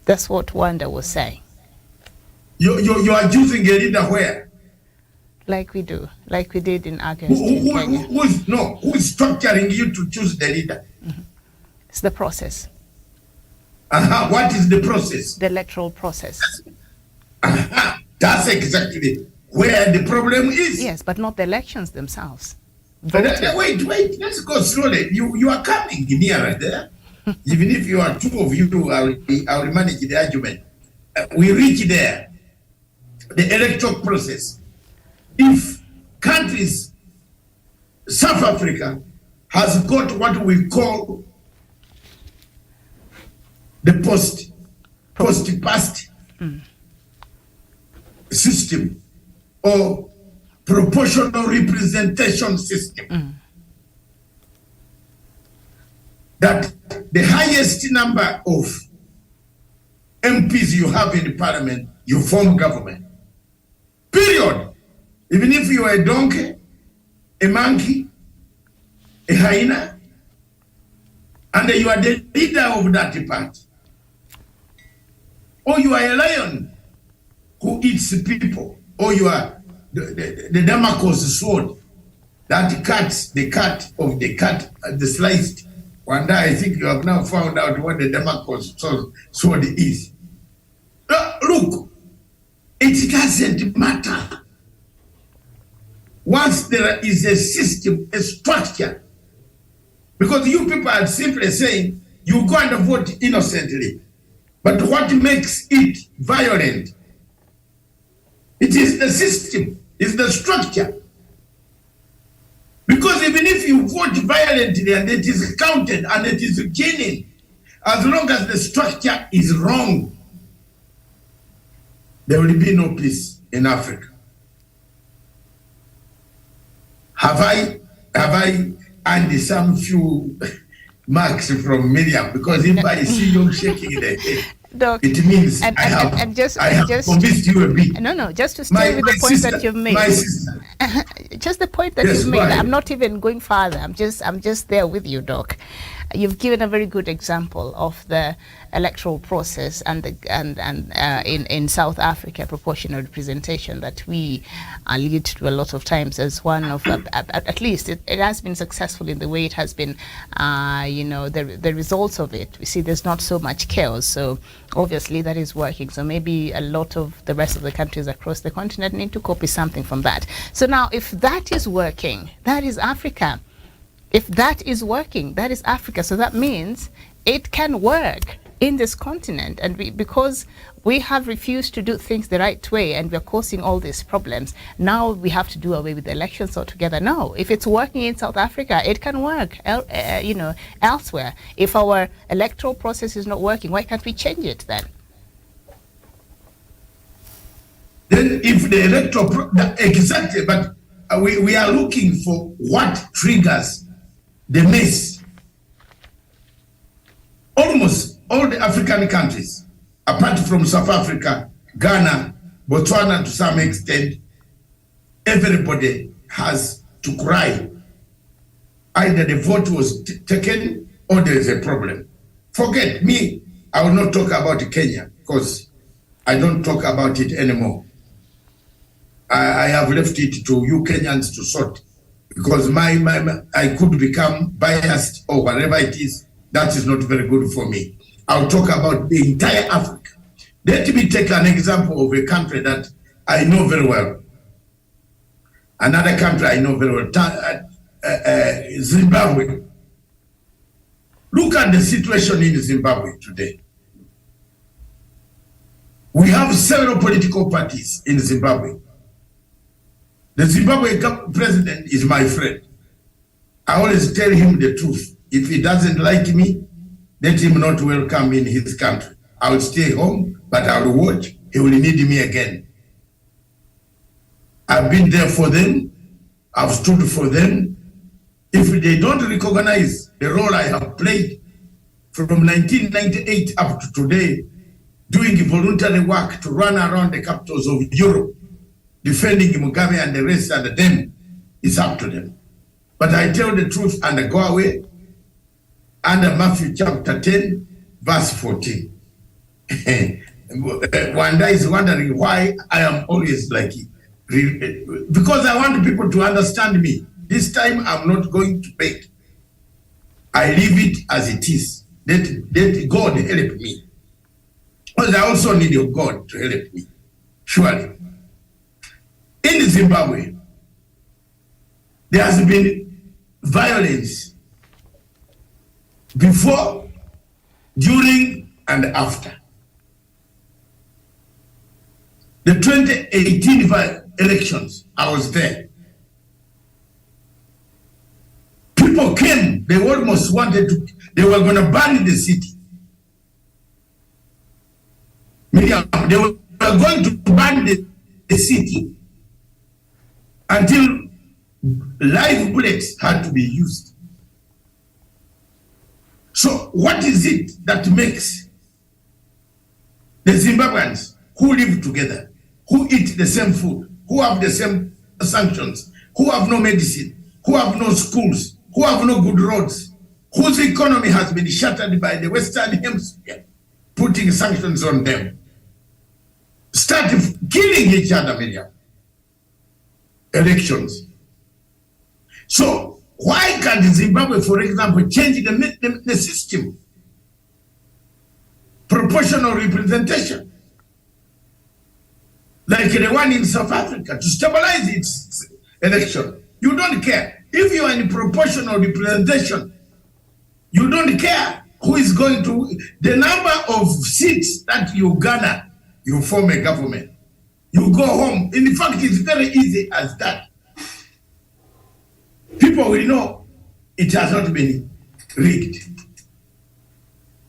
That's what Wanda was saying. You are choosing a leader where? Like we do, like we did in August in Kenya. Who is structuring you to choose the leader? It's the process. What is the process? The electoral process. That's exactly where the problem is. Yes, but not the elections themselves. Wait, let's go slowly. You are coming nearer there. Even if you are two of you, I will manage the argument. We reach there. The electoral process. If countries, South Africa has got what we call the post-past system or proportional representation system. That the highest number of MPs you have in the parliament, you form government. Period. Even if you are a donkey, a monkey, a hyena, and you are the leader of that party. Or you are a lion who eats people, or you are the Damascus sword that cuts the sliced. One day I think you have now found out what the Damascus sword is. Look, it doesn't matter. Once there is a system, a structure, because you people are simply saying you go and vote innocently, but what makes it violent? It is the system, it's the structure. Because even if you vote violently and it is counted and it is gaining, as long as the structure is wrong, there will be no peace in Africa. Have I earned some few marks from Miriam? Because if I see you shaking the head, Doc, it means I have convinced you a bit. No, just to stay with the point that you've made. My sister. Just the point that you've made. I'm not even going further. I'm just there with you, Doc. You've given a very good example of the electoral process and in South Africa, proportional representation that we lead to a lot of times as one of, at least it has been successful in the way it has been, the results of it. We see there's not so much chaos, so obviously that is working. So maybe a lot of the rest of the countries across the continent need to copy something from that. So now, if that is working, that is Africa. If that is working, that is Africa. So that means it can work in this continent. And because we have refused to do things the right way and we're causing all these problems, now we have to do away with the elections altogether. No, if it's working in South Africa, it can work elsewhere. If our electoral process is not working, why can't we change it then? Then if the electoral, exactly, but we are looking for what triggers the mess. Almost all the African countries, apart from South Africa, Ghana, Botswana to some extent, everybody has to cry. Either the vote was taken or there is a problem. Forget me, I will not talk about Kenya because I don't talk about it anymore. I have left it to you Kenyans to sort because I could become biased or whatever it is. That is not very good for me. I'll talk about the entire Africa. Let me take an example of a country that I know very well. Another country I know very well, Zimbabwe. Look at the situation in Zimbabwe today. We have several political parties in Zimbabwe. The Zimbabwe president is my friend. I always tell him the truth. If he doesn't like me, let him not welcome in his country. I will stay home, but I will watch. He will need me again. I've been there for them. I've stood for them. If they don't recognize the role I have played from 1998 up to today, doing voluntary work to run around the capitals of Europe, defending Mugabe and the rest of them, it's up to them. But I tell the truth and I go away under Matthew chapter 10, verse 14. One day is wondering why I am always like it. Because I want people to understand me. This time I'm not going to beg. I leave it as it is. Let God help me. Because I also need your God to help me. Surely. In Zimbabwe, there has been violence before, during, and after. The 2018 elections, I was there. People came, they almost wanted to, they were going to burn the city. They were going to burn the city until live bullets had to be used. So what is it that makes the Zimbabweans who live together, who eat the same food, who have the same sanctions, who have no medicine, who have no schools, who have no good roads, whose economy has been shattered by the Western Hemisphere, putting sanctions on them, start killing each other, Miriam? elections. So why can't Zimbabwe, for example, change the system? Proportional representation, like the one in South Africa, to stabilize its election. You don't care. If you are in proportional representation, you don't care who is going to, the number of seats that you garner, you form a government. You go home. In fact, it's very easy as that. People will know it has not been rigged.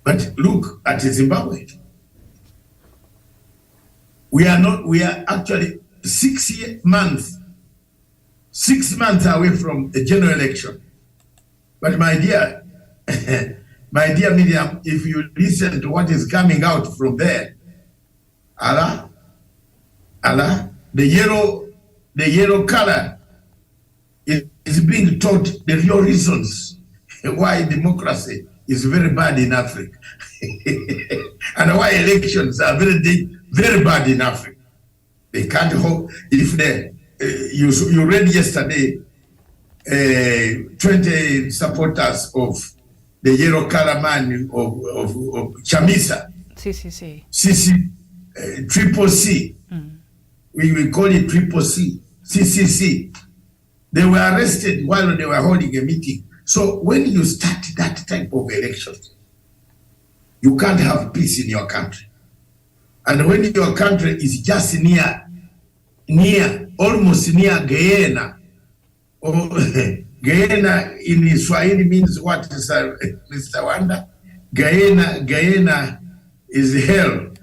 But look at Zimbabwe. We are actually 6 months away from a general election. But my dear Miriam, if you listen to what is coming out from there, Allah, the yellow color is being taught the real reasons why democracy is very bad in Africa and why elections are very bad in Africa. They can't hold, if they, you read yesterday, 20 supporters of the yellow color man of Chamisa. CCC. Triple C. We call it Triple C. CCC. They were arrested while they were holding a meeting. So when you start that type of elections, you can't have peace in your country. And when your country is just almost near Guyana, or Guyana in Swahili means what, Mr. Wanda? Guyana is hell.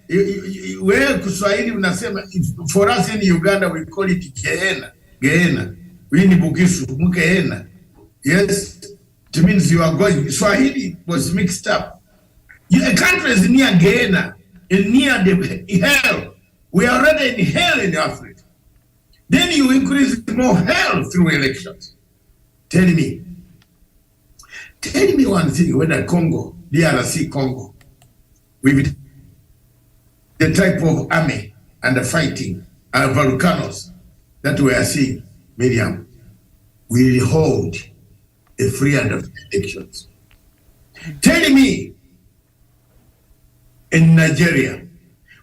Where Kiswahili unasema, for us in Uganda we call it Gehenna. We in Bukisu, Gehenna. Yes, it means you are going. Swahili was mixed up. A country is near Gehenna, near the hell. We are already in hell in Africa. Then you increase more hell through elections. Tell me one thing, whether Congo, DRC Congo, with the type of army and the fighting and volcanoes that we are seeing, Miriam, will hold a free and fair elections. Tell me, in Nigeria,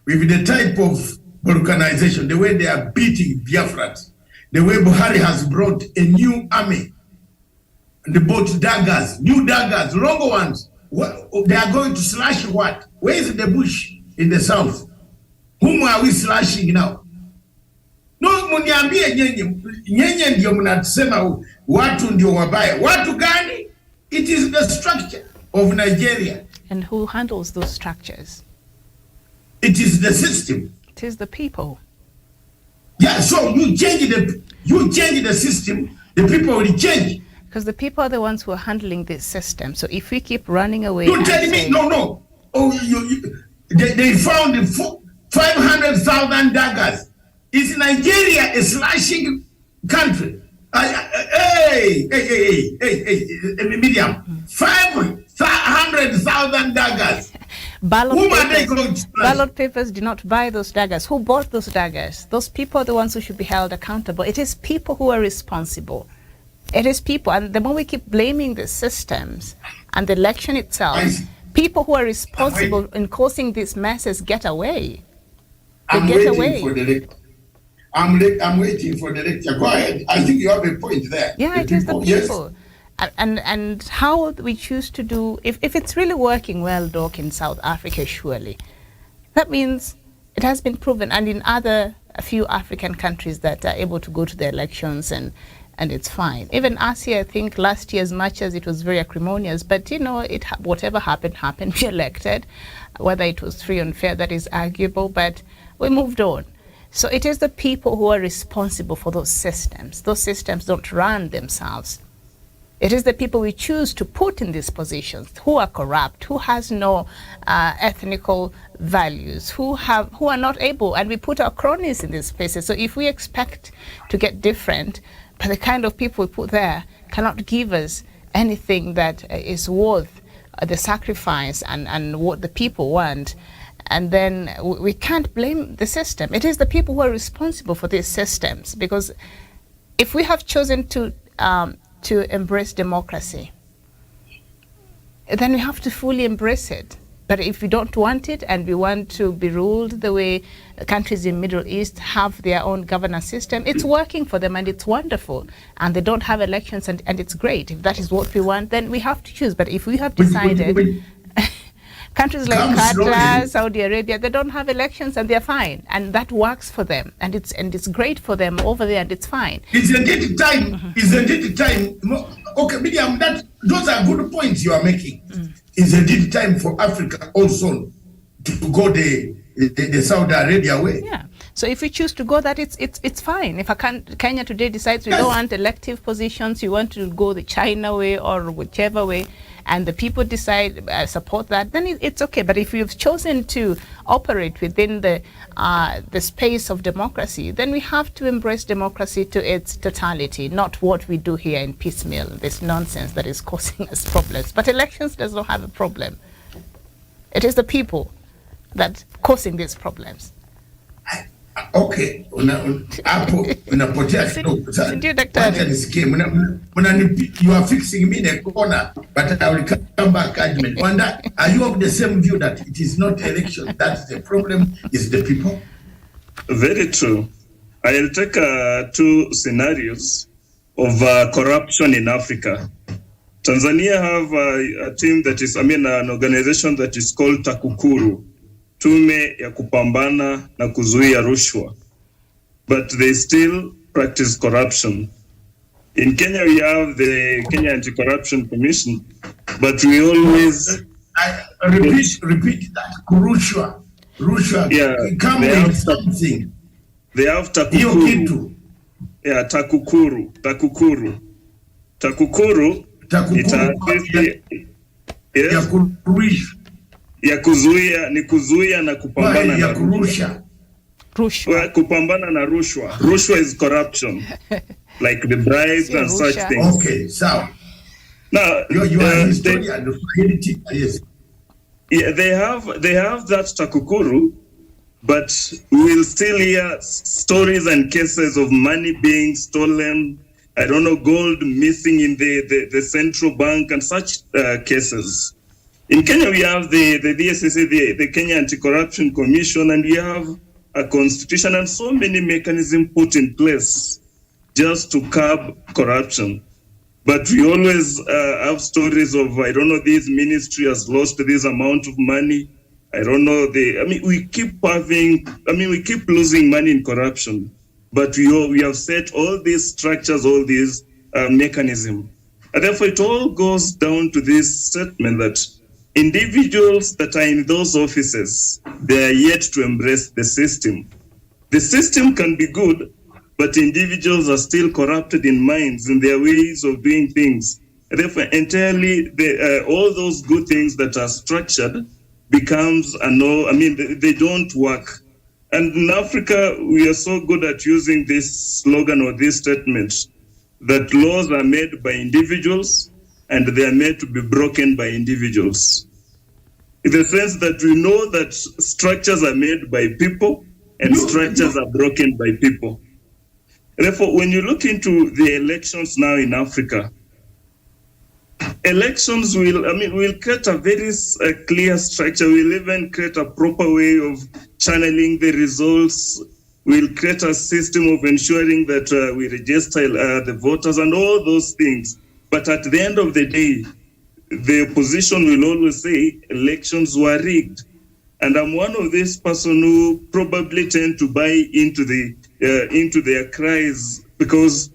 with the type of volcanization, the way they are beating Biafrans, the way Buhari has brought a new army, and they bought daggers, new daggers, longer ones. They are going to slash what? Where is the bush in the south? Whom are we slashing now? No, muniambie nyenye ndio mnasema watu ndio wabaya. Watu gani? It is the structure of Nigeria. And who handles those structures? It is the system. It is the people. Yeah, so you change the system, the people will change. Because the people are the ones who are handling this system. So if we keep running away, don't tell me no. Oh, they found 500,000 daggers. Is Nigeria a slashing country? Hey, Miriam, 500,000 daggers. Ballot papers do not buy those daggers. Who bought those daggers? Those people are the ones who should be held accountable. It is people who are responsible. It is people. And the more we keep blaming the systems and the election itself, people who are responsible in causing these messes get away. I'm waiting for the lecture. Go ahead. I think you have a point there. Yeah, it is the people. Yes. And how we choose to do, if it's really working well, Doc, in South Africa, surely, that means it has been proven, and in a few African countries that are able to go to the elections and it's fine. Even us here, I think last year, as much as it was very acrimonious, but whatever happened, we elected. Whether it was free and fair, that is arguable, but we moved on. So it is the people who are responsible for those systems. Those systems don't run themselves. It is the people we choose to put in these positions who are corrupt, who has no ethnical values, who are not able, and we put our cronies in these places. So if we expect to get different, but the kind of people we put there cannot give us anything that is worth the sacrifice and what the people want. And then we can't blame the system. It is the people who are responsible for these systems, because if we have chosen to embrace democracy, then we have to fully embrace it. But if we don't want it and we want to be ruled the way countries in Middle East have their own governance system, it's working for them and it's wonderful. And they don't have elections and it's great. If that is what we want, then we have to choose. But if we have decided, countries like Qatar, Saudi Arabia, they don't have elections and they're fine. And that works for them. And it's great for them over there and it's fine. Isn't it time? Isn't it time? Okay, Miriam, those are good points you are making. Isn't it time for Africa also to go the Saudi Arabia way? Yeah. So if we choose to go that, it's fine. If Kenya today decides we don't want elective positions, you want to go the China way or whichever way, and the people decide support that, then it's okay. But if you've chosen to operate within the space of democracy, then we have to embrace democracy to its totality, not what we do here in piecemeal, this nonsense that is causing us problems. But elections does not have a problem. It is the people that causing these problems. Okay, hapo unapotea kidogo. Ndio daktari. You are fixing me in a corner, but I will come back argument. Wanda, are you of the same view that it is not election, that's the problem, is the people? Very true. I'll take two scenarios of corruption in Africa. Tanzania have a team that is, an organization that is called TAKUKURU, Tume ya kupambana na kuzuia rushwa, but they still practice corruption. In Kenya, we have the Kenya Anti-Corruption Commission, but we always... repeat that. Rushwa. Yeah, come with something. They have TAKUKURU. Yeah, TAKUKURU. Ya kuzuia ni kuzuia na kupambana na rushwa. Kupambana na rushwa. Rushwa is corruption, like the bribes and such things. Okay, so now you are historian. Yes. Yeah, they have that TAKUKURU, but we will still hear stories and cases of money being stolen. I don't know, gold missing in the central bank and such cases. In Kenya, we have the DSCC, the Kenya Anti-Corruption Commission, and we have a constitution and so many mechanisms put in place just to curb corruption. But we always have stories of, I don't know, this ministry has lost this amount of money. I don't know, we keep losing money in corruption. But we have set all these structures, all these mechanisms. And therefore, it all goes down to this statement that individuals that are in those offices, they are yet to embrace the system. The system can be good, but individuals are still corrupted in minds, in their ways of doing things. And therefore, entirely, all those good things that are structured becomes they don't work. And in Africa, we are so good at using this slogan or this statement that laws are made by individuals and they are made to be broken by individuals. In the sense that we know that structures are made by people and structures are broken by people. Therefore, when you look into the elections now in Africa, elections will create a very clear structure. We'll even create a proper way of channeling the results. We'll create a system of ensuring that we register the voters and all those things. But at the end of the day, the opposition will always say elections were rigged. And I'm one of these person who probably tend to buy into their cries, because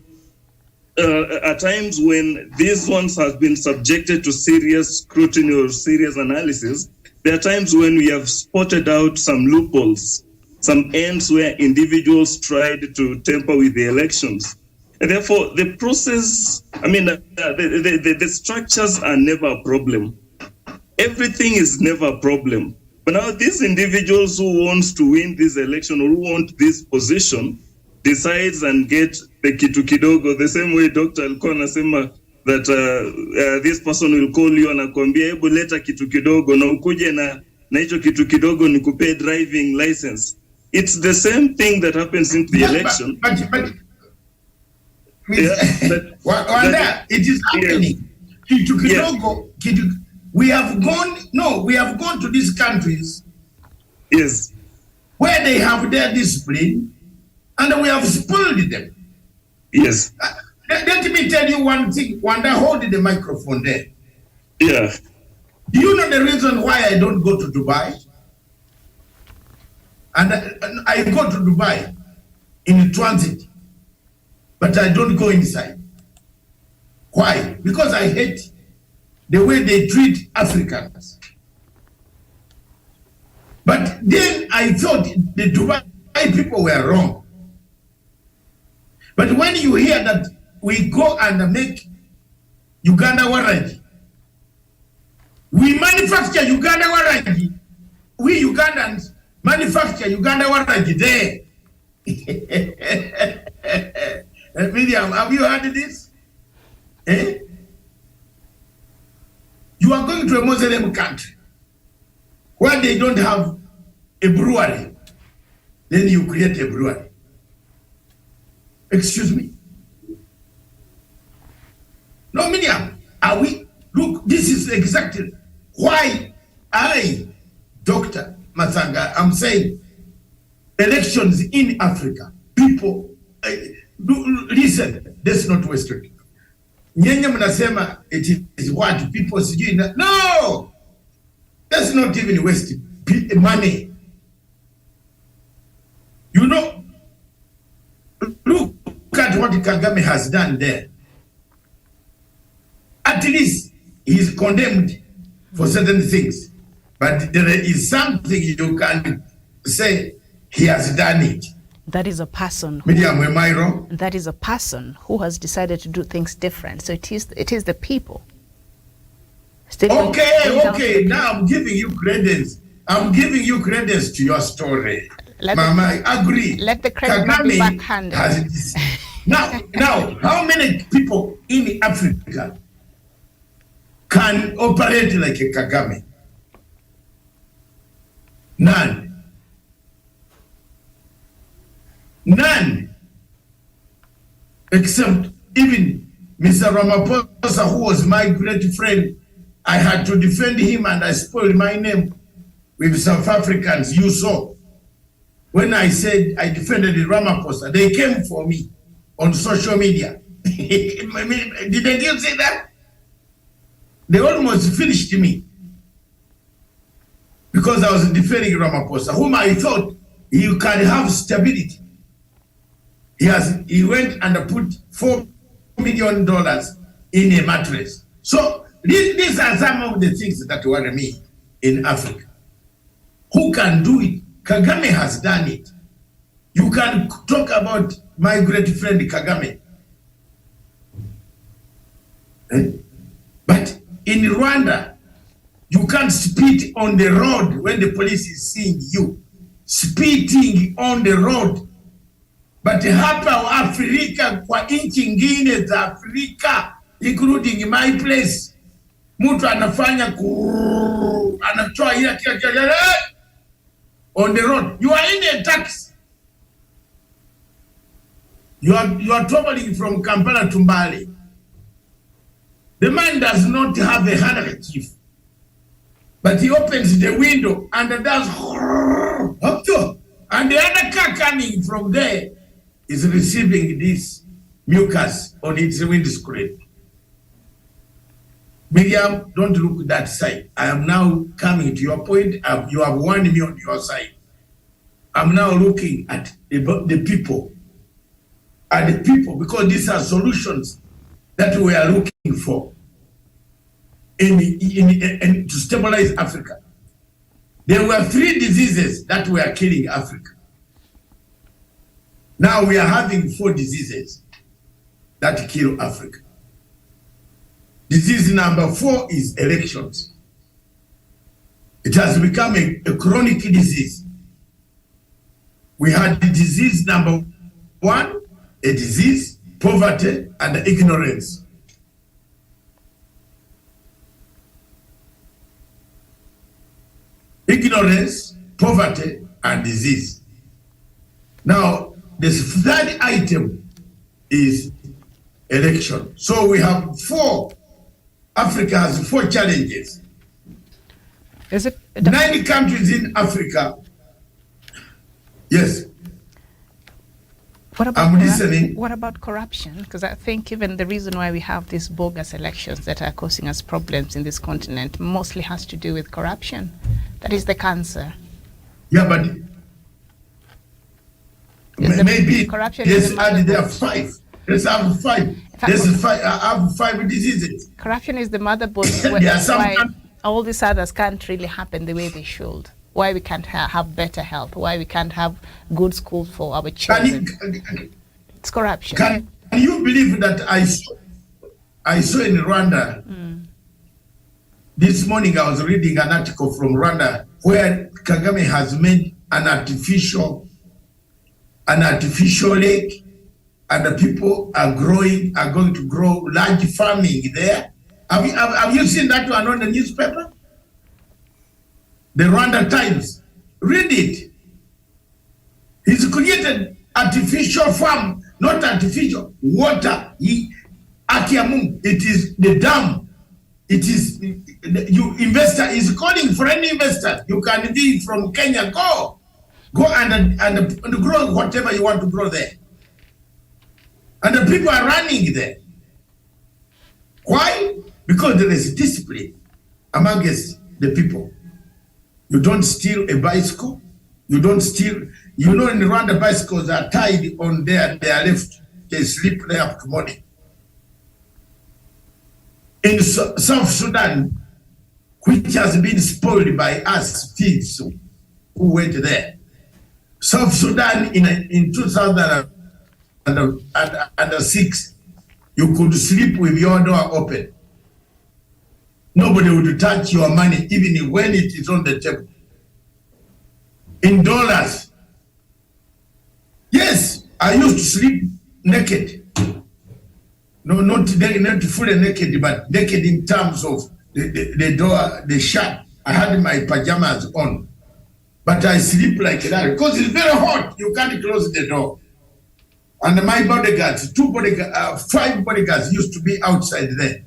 at times when these ones have been subjected to serious scrutiny or serious analysis, there are times when we have spotted out some loopholes, some ends where individuals tried to tamper with the elections. And therefore, the process, the structures are never a problem. Everything is never a problem. But now these individuals who wants to win this election or who want this position decides and get the kitu kidogo, the same way Dr. Alkona Sema, that this person will call you anakuambia hebu leta kitu kidogo na ukuje na hicho kitu kidogo ni kupe driving license. It's the same thing that happens in the election. But it is happening. Kitu kidogo, we have gone to these countries. Yes. Where they have their discipline, and we have spoiled them. Yes. Let me tell you one thing. Wanda, hold the microphone there. Yeah. Do you know the reason why I don't go to Dubai? And I go to Dubai in transit, but I don't go inside. Why? Because I hate the way they treat Africans. But then I thought the Dubai people were wrong. But when you hear that we go and make Uganda Warangi, we manufacture Uganda Warangi, we Ugandans manufacture Uganda Warangi there. Miriam, have you heard this? Eh? You are going to a Muslim country where they don't have a brewery, then you create a brewery. Excuse me. No, Miriam, are we? Look, this is exactly why I, Dr. Masanga, I'm saying elections in Africa, people, listen, that's not Western. Nyenye mnasema it is what people see. No, that's not even wasting money. You know, look at what Kagame has done there. At least he's condemned for certain things, but there is something you can say he has done it. That is a person. Miriam, am I wrong? That is a person who has decided to do things different. So it is the people. Okay. Now I'm giving you credence. I'm giving you credence to your story. Mama, I agree. Let the credit not be backhanded. Now, how many people in Africa can operate like a Kagame? None. Except even Mr. Ramaphosa, who was my great friend. I had to defend him and I spoiled my name with South Africans. You saw. When I said I defended Ramaphosa, they came for me on social media. Didn't you see that? They almost finished me because I was defending Ramaphosa, whom I thought you can have stability. He went and put $4 million in a mattress. So these are some of the things that worry me in Africa. Who can do it? Kagame has done it. You can talk about my great friend Kagame. But in Rwanda, you can't spit on the road when the police is seeing you. Spitting on the road. But hapa Afrika, kwa nchi nyingine za Afrika, including my place, mtu anafanya anatoa ile kia on the road. You are in a taxi. You are traveling from Kampala to Mbale. The man does not have a handkerchief, but he opens the window and does up to, and the other car coming from there is receiving this mucus on its windscreen. Miriam, don't look that side. I am now coming to your point. You have warned me on your side. I'm now looking at the people. And the people, because these are solutions that we are looking for to stabilize Africa. There were 3 diseases that were killing Africa. Now we are having 4 diseases that kill Africa. Disease number 4 is elections. It has become a chronic disease. We had the disease number 1, a disease, poverty, and ignorance. ignorance, poverty, and disease. Now, the third item is election. So we have Africa has 4 challenges. Is it 9 countries in Africa. Yes. I'm listening. What about corruption? Because I think even the reason why we have these bogus elections that are causing us problems in this continent mostly has to do with corruption. That is the cancer. Yeah, but maybe corruption. Yes, there are 5. Let's have 5. I have 5 diseases. Corruption is the motherboard. Why all these others can't really happen the way they should. Why we can't have better health, why we can't have good schools for our children. It's corruption. Can you believe that I saw in Rwanda, this morning I was reading an article from Rwanda where Kagame has made an artificial lake, and the people are going to grow large farming there. Have you seen that one on the newspaper? The Rwanda Times. Read it. He's created artificial farm, not artificial water. It is the dam. It is investor is calling for any investor. You can be from Kenya. Go and grow whatever you want to grow there. And the people are running there. Why? Because there is discipline amongst the people. You don't steal a bicycle. You don't steal. In Rwanda, bicycles are tied on there. They are left. They sleep there up to morning. In South Sudan, which has been spoiled by us thieves who went there. South Sudan in 2006, you could sleep with your door open. Nobody would touch your money even when it is on the table. In dollars. Yes, I used to sleep naked. No, not fully naked, but naked in terms of the door, the shirt. I had my pajamas on. But I sleep like that because it's very hot. You can't close the door. And my bodyguards, 5 bodyguards used to be outside there.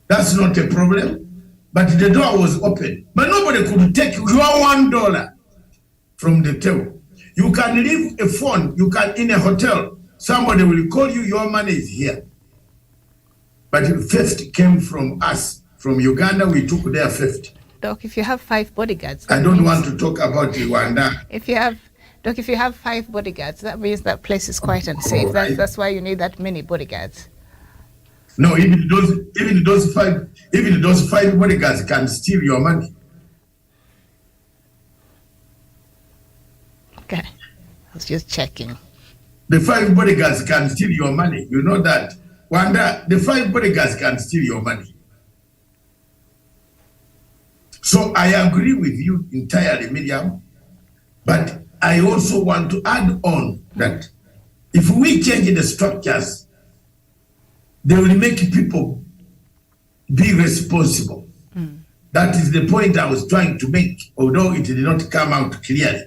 That's not a problem. But the door was open. But nobody could take your $1 from the table. You can leave a phone. You can in a hotel. Somebody will call you. Your money is here. But theft came from us. From Uganda, we took their theft. Doc, if you have 5 bodyguards... I don't want to talk about Rwanda. If you have 5 bodyguards, that means that place is quite unsafe. That's why you need that many bodyguards. No, even those 5 bodyguards can steal your money. Okay, I was just checking. The 5 bodyguards can steal your money. You know that. Rwanda, the 5 bodyguards can steal your money. So I agree with you entirely, Miriam, but I also want to add on that if we change the structures, they will make people be responsible. That is the point I was trying to make, although it did not come out clearly.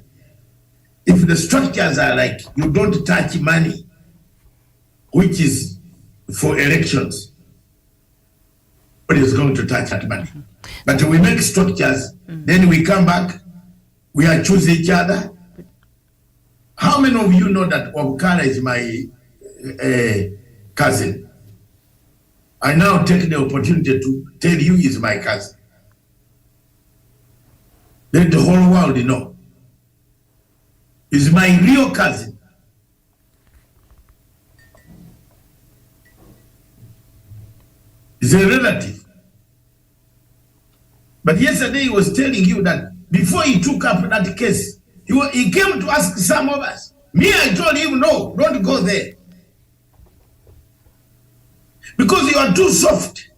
If the structures are like, you don't touch money, which is for elections, nobody is going to touch that money. But we make structures, then we come back, we are choosing each other. How many of you know that Wabukala is my cousin? I now take the opportunity to tell you he's my cousin. Let the whole world know. He's my real cousin. He's a relative. But yesterday he was telling you that before he took up that case, he came to ask some of us. Me, I told him, no, don't go there. Because you are too soft.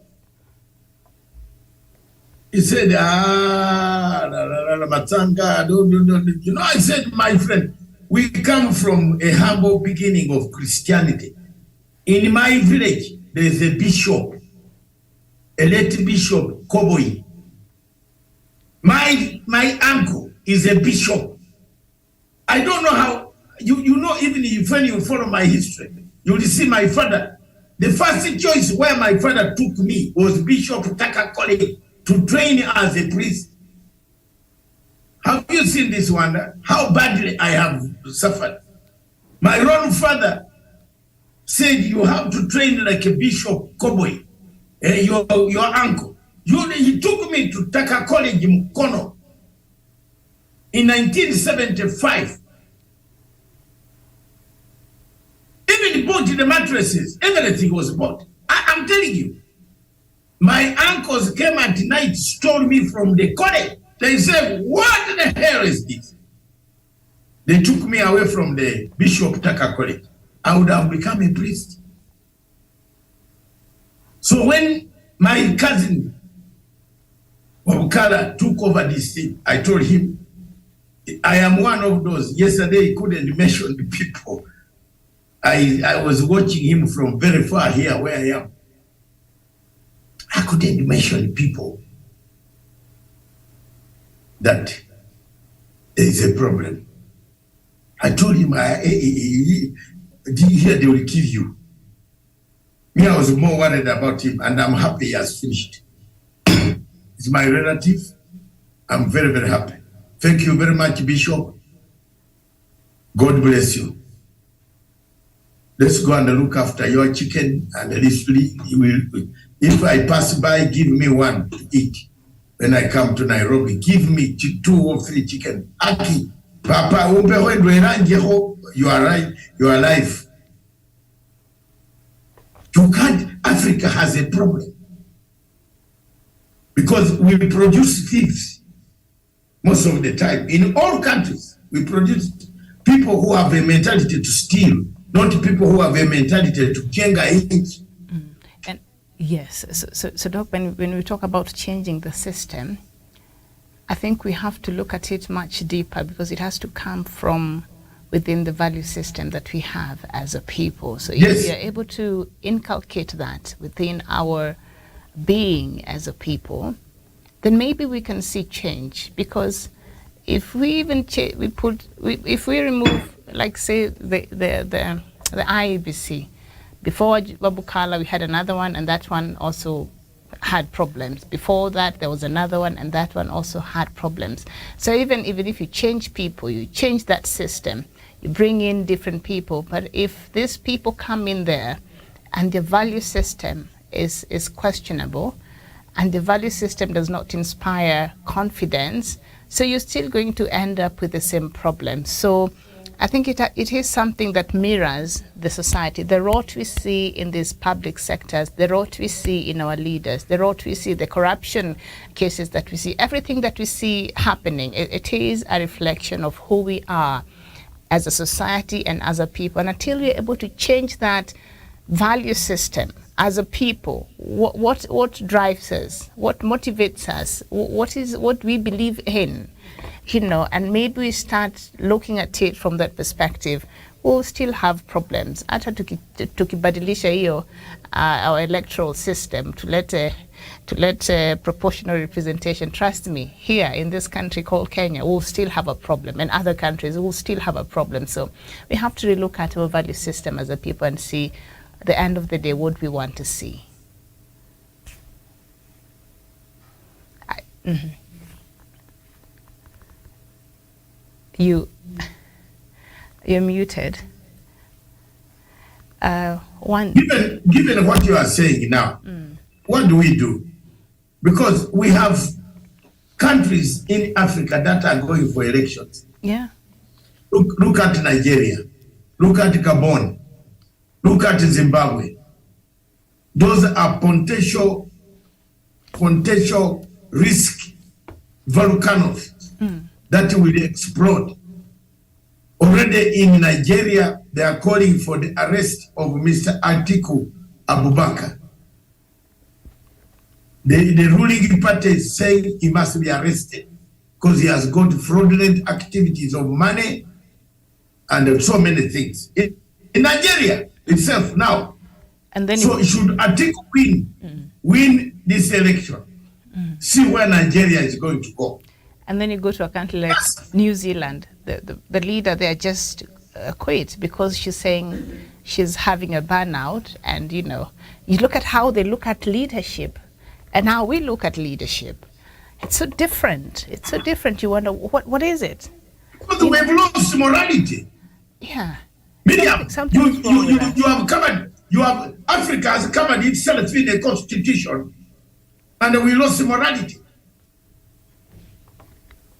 He said, Matanga, you know, I said, my friend, we come from a humble beginning of Christianity. In my village, there is a bishop, a late bishop, Koboi. My my uncle is a bishop. I don't know how, you know, even if when you follow my history, you will see my father. The first choice where my father took me was Bishop Tucker College to train as a priest. Have you seen this one? How badly I have suffered. My own father said, you have to train like a Bishop Koboy, your uncle. He took me to Tucker College in Mukono in 1975. Even bought the mattresses, everything was bought. I'm telling you, my uncles came at night, stole me from the college. They said, what the hell is this? They took me away from the Bishop Tucker College. I would have become a priest. So when my cousin Wabukala took over this thing, I told him, I am one of those. Yesterday he couldn't mention the people. I was watching him from very far here where I am. I couldn't mention people that there is a problem. I told him, here they will kill you. Me, I was more worried about him, and I'm happy he has finished. He's my relative. I'm very, very happy. Thank you very much, Bishop. God bless you. Let's go and look after your chicken, and literally, if I pass by, give me one to eat. When I come to Nairobi, give me 2 or 3 chicken. Aki, Papa, you are right, you are alive. You can't, Africa has a problem. Because we produce thieves most of the time. In all countries, we produce people who have a mentality to steal, not people who have a mentality to jenga it. And yes, so Doc, when we talk about changing the system, I think we have to look at it much deeper, because it has to come from within the value system that we have as a people. So if we are able to inculcate that within our being as a people, then maybe we can see change. Because if we even if we remove, like say the IEBC, before Wabukala we had another one, and that one also had problems. Before that there was another one, and that one also had problems. So even if you change people, you change that system, you bring in different people, but if these people come in there and the value system is questionable, and the value system does not inspire confidence, so you're still going to end up with the same problem. So I think it is something that mirrors the society. The rot we see in these public sectors, the rot we see in our leaders, the rot we see, the corruption cases that we see, everything that we see happening, it is a reflection of who we are as a society and as a people. And until we're able to change that value system as a people, what drives us, what motivates us, what we believe in, and maybe we start looking at it from that perspective, we'll still have problems. Hata tukibadilisha hiyo our electoral system to let proportional representation, trust me, here in this country called Kenya, we'll still have a problem, and other countries will still have a problem. So we have to relook at our value system as a people and see, at the end of the day, what we want to see. You're muted. Given what you are saying now, what do we do? Because we have countries in Africa that are going for elections. Yeah. Look at Nigeria. Look at Gabon. Look at Zimbabwe. Those are potential risk volcanoes that will explode. Already in Nigeria, they are calling for the arrest of Mr. Atiku Abubakar. The ruling party is saying he must be arrested because he has got fraudulent activities of money and so many things. In Nigeria itself now. And then so should Atiku win this election, see where Nigeria is going to go. And then you go to a country like New Zealand, the leader there just quit because she's saying she's having a burnout. And, you know, you look at how they look at leadership and how we look at leadership. It's so different. It's so different. You wonder, what is it? Because we've lost morality. Yeah. Miriam, Something's wrong with that. Africa has covered itself in a constitution, and we lost morality.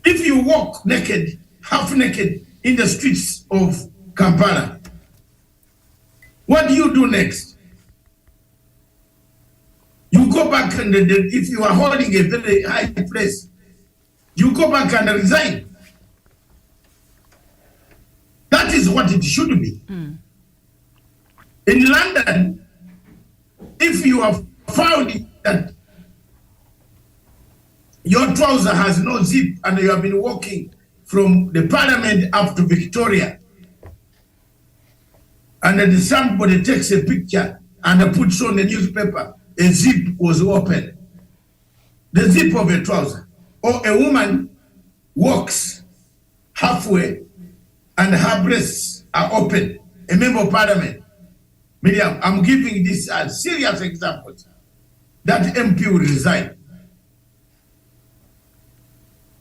If you walk naked, half naked, in the streets of Kampala, what do you do next? You go back and if you are holding a very high place, you go back and resign. That is what it should be. In London, if you have found that your trouser has no zip and you have been walking from the Parliament up to Victoria, and then somebody takes a picture and puts on the newspaper, a zip was open. The zip of a trouser. Or a woman walks halfway and her breasts are open. A member of Parliament. Miriam, I'm giving this as serious examples. That MP will resign.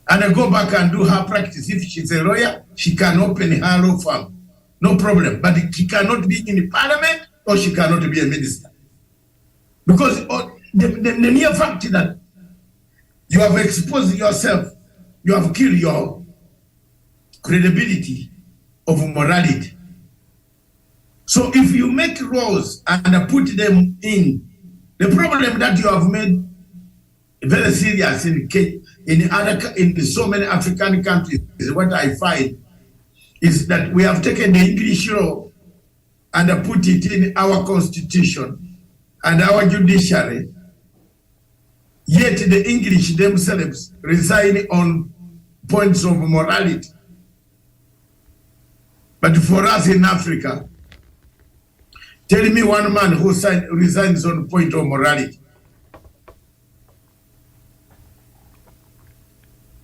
And I go back and do her practice. If she's a lawyer, she can open her law firm. No problem. But she cannot be in the Parliament or she cannot be a minister. Because the mere fact that you have exposed yourself, you have killed your credibility of morality. So if you make laws and put them in, the problem that you have made very serious in so many African countries, what I find is that we have taken the English law and put it in our constitution and our judiciary, yet the English themselves resign on points of morality. But for us in Africa, tell me one man who resigns on point of morality.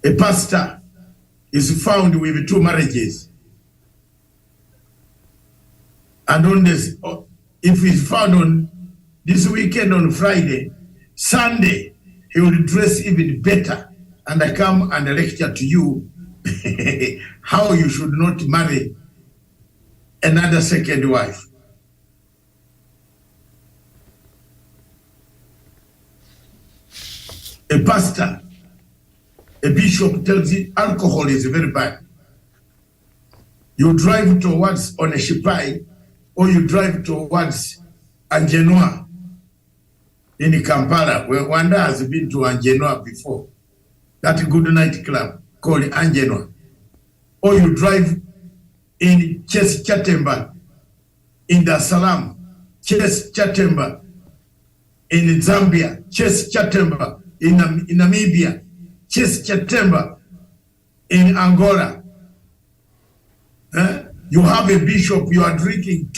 A pastor is found with 2 marriages. And on this, if he's found on this weekend on Friday, Sunday, he will dress even better and I come and lecture to you how you should not marry another second wife. A pastor, a bishop tells you alcohol is very bad. You drive towards Oneshipai or you drive towards Angenoa in Kampala, where Wanda has been to Angenoa before. That good night club called Angenoa. Or you drive in Ches Chatemba in Dar es Salaam, Ches Chatemba in Zambia, Ches Chatemba in Namibia, Ches Chatemba in Angola. You have a bishop, you are drinking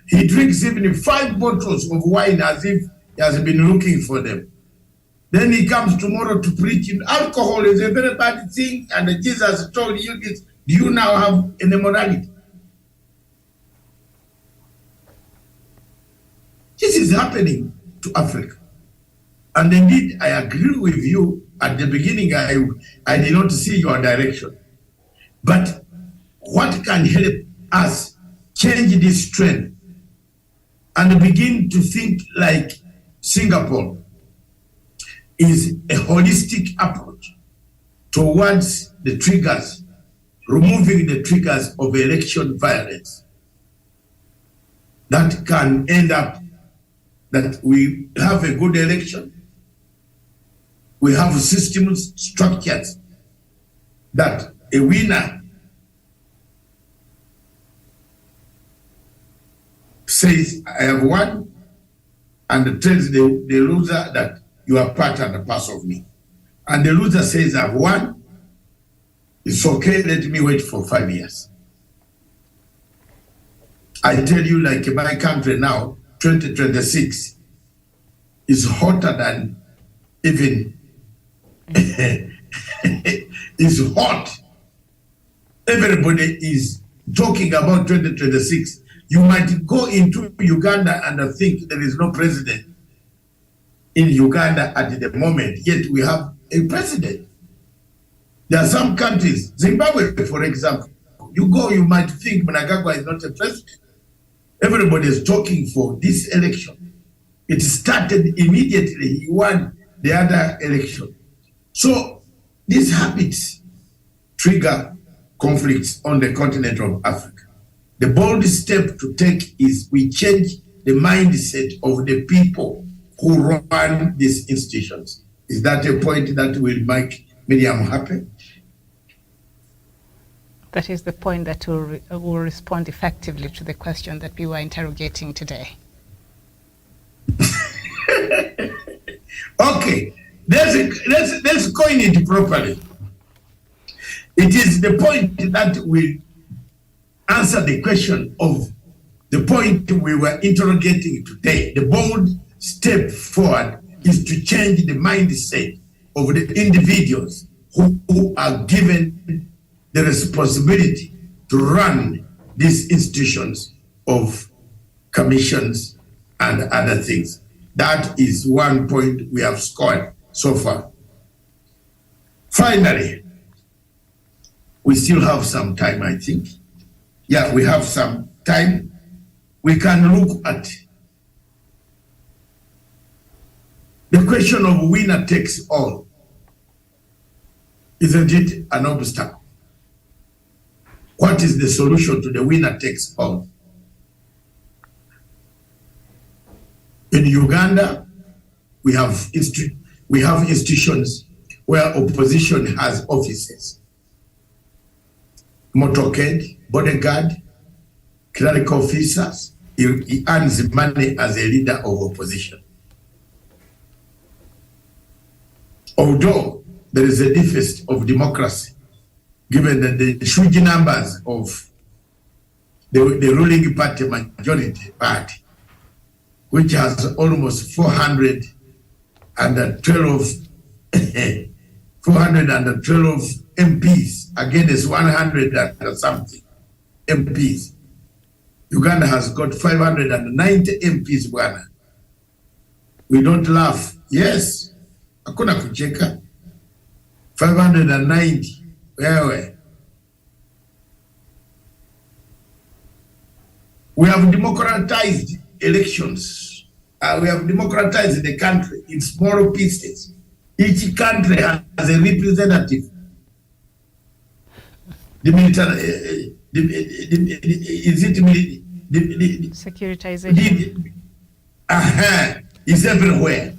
he drinks even 5 bottles of wine as if he has been looking for them. Then he comes tomorrow to preach. Alcohol is a very bad thing, and Jesus told you this. Do you now have an immorality? This is happening to Africa. And indeed, I agree with you. At the beginning, I did not see your direction. But what can help us change this trend and begin to think like Singapore is a holistic approach towards the triggers, removing the triggers of election violence that can end up that we have a good election. We have systems, structures that a winner says, I have won, and tells the loser that you are part and a parcel of me. And the loser says, I've won, it's okay, let me wait for 5 years. I tell you, like my country now, 2026 is hotter than even is hot. Everybody is talking about 2026. You might go into Uganda and think there is no president in Uganda at the moment, yet we have a president. There are some countries, Zimbabwe, for example, you go, you might think Mnangagwa is not a president. Everybody is talking for this election. It started immediately, he won the other election. So these habits trigger conflicts on the continent of Africa. The bold step to take is we change the mindset of the people who run these institutions. Is that a point that will make Miriam happy? That is the point that will respond effectively to the question that we were interrogating today. Okay, let's coin it properly. It is the point that will answer the question of the point we were interrogating today. The bold step forward is to change the mindset of the individuals who are given the responsibility to run these institutions of commissions and other things. That is one point we have scored so far. Finally, we still have some time, I think. Yeah, we have some time. We can look at the question of winner takes all. Isn't it an obstacle? What is the solution to the winner takes all? In Uganda, we have institutions where opposition has offices. Motorcade, bodyguard, clerical officers. He earns money as a leader of opposition. Although there is a deficit of democracy, given that the huge numbers of the ruling party, majority party, which has almost 412 MPs against 100 and something MPs. Uganda has got 590 MPs, bwana. We don't laugh. Yes. Hakuna kucheka. 590. Wewe. We have democratized elections. We have democratized the country in small pieces. Each country has a representative. The military, securitization? Is everywhere.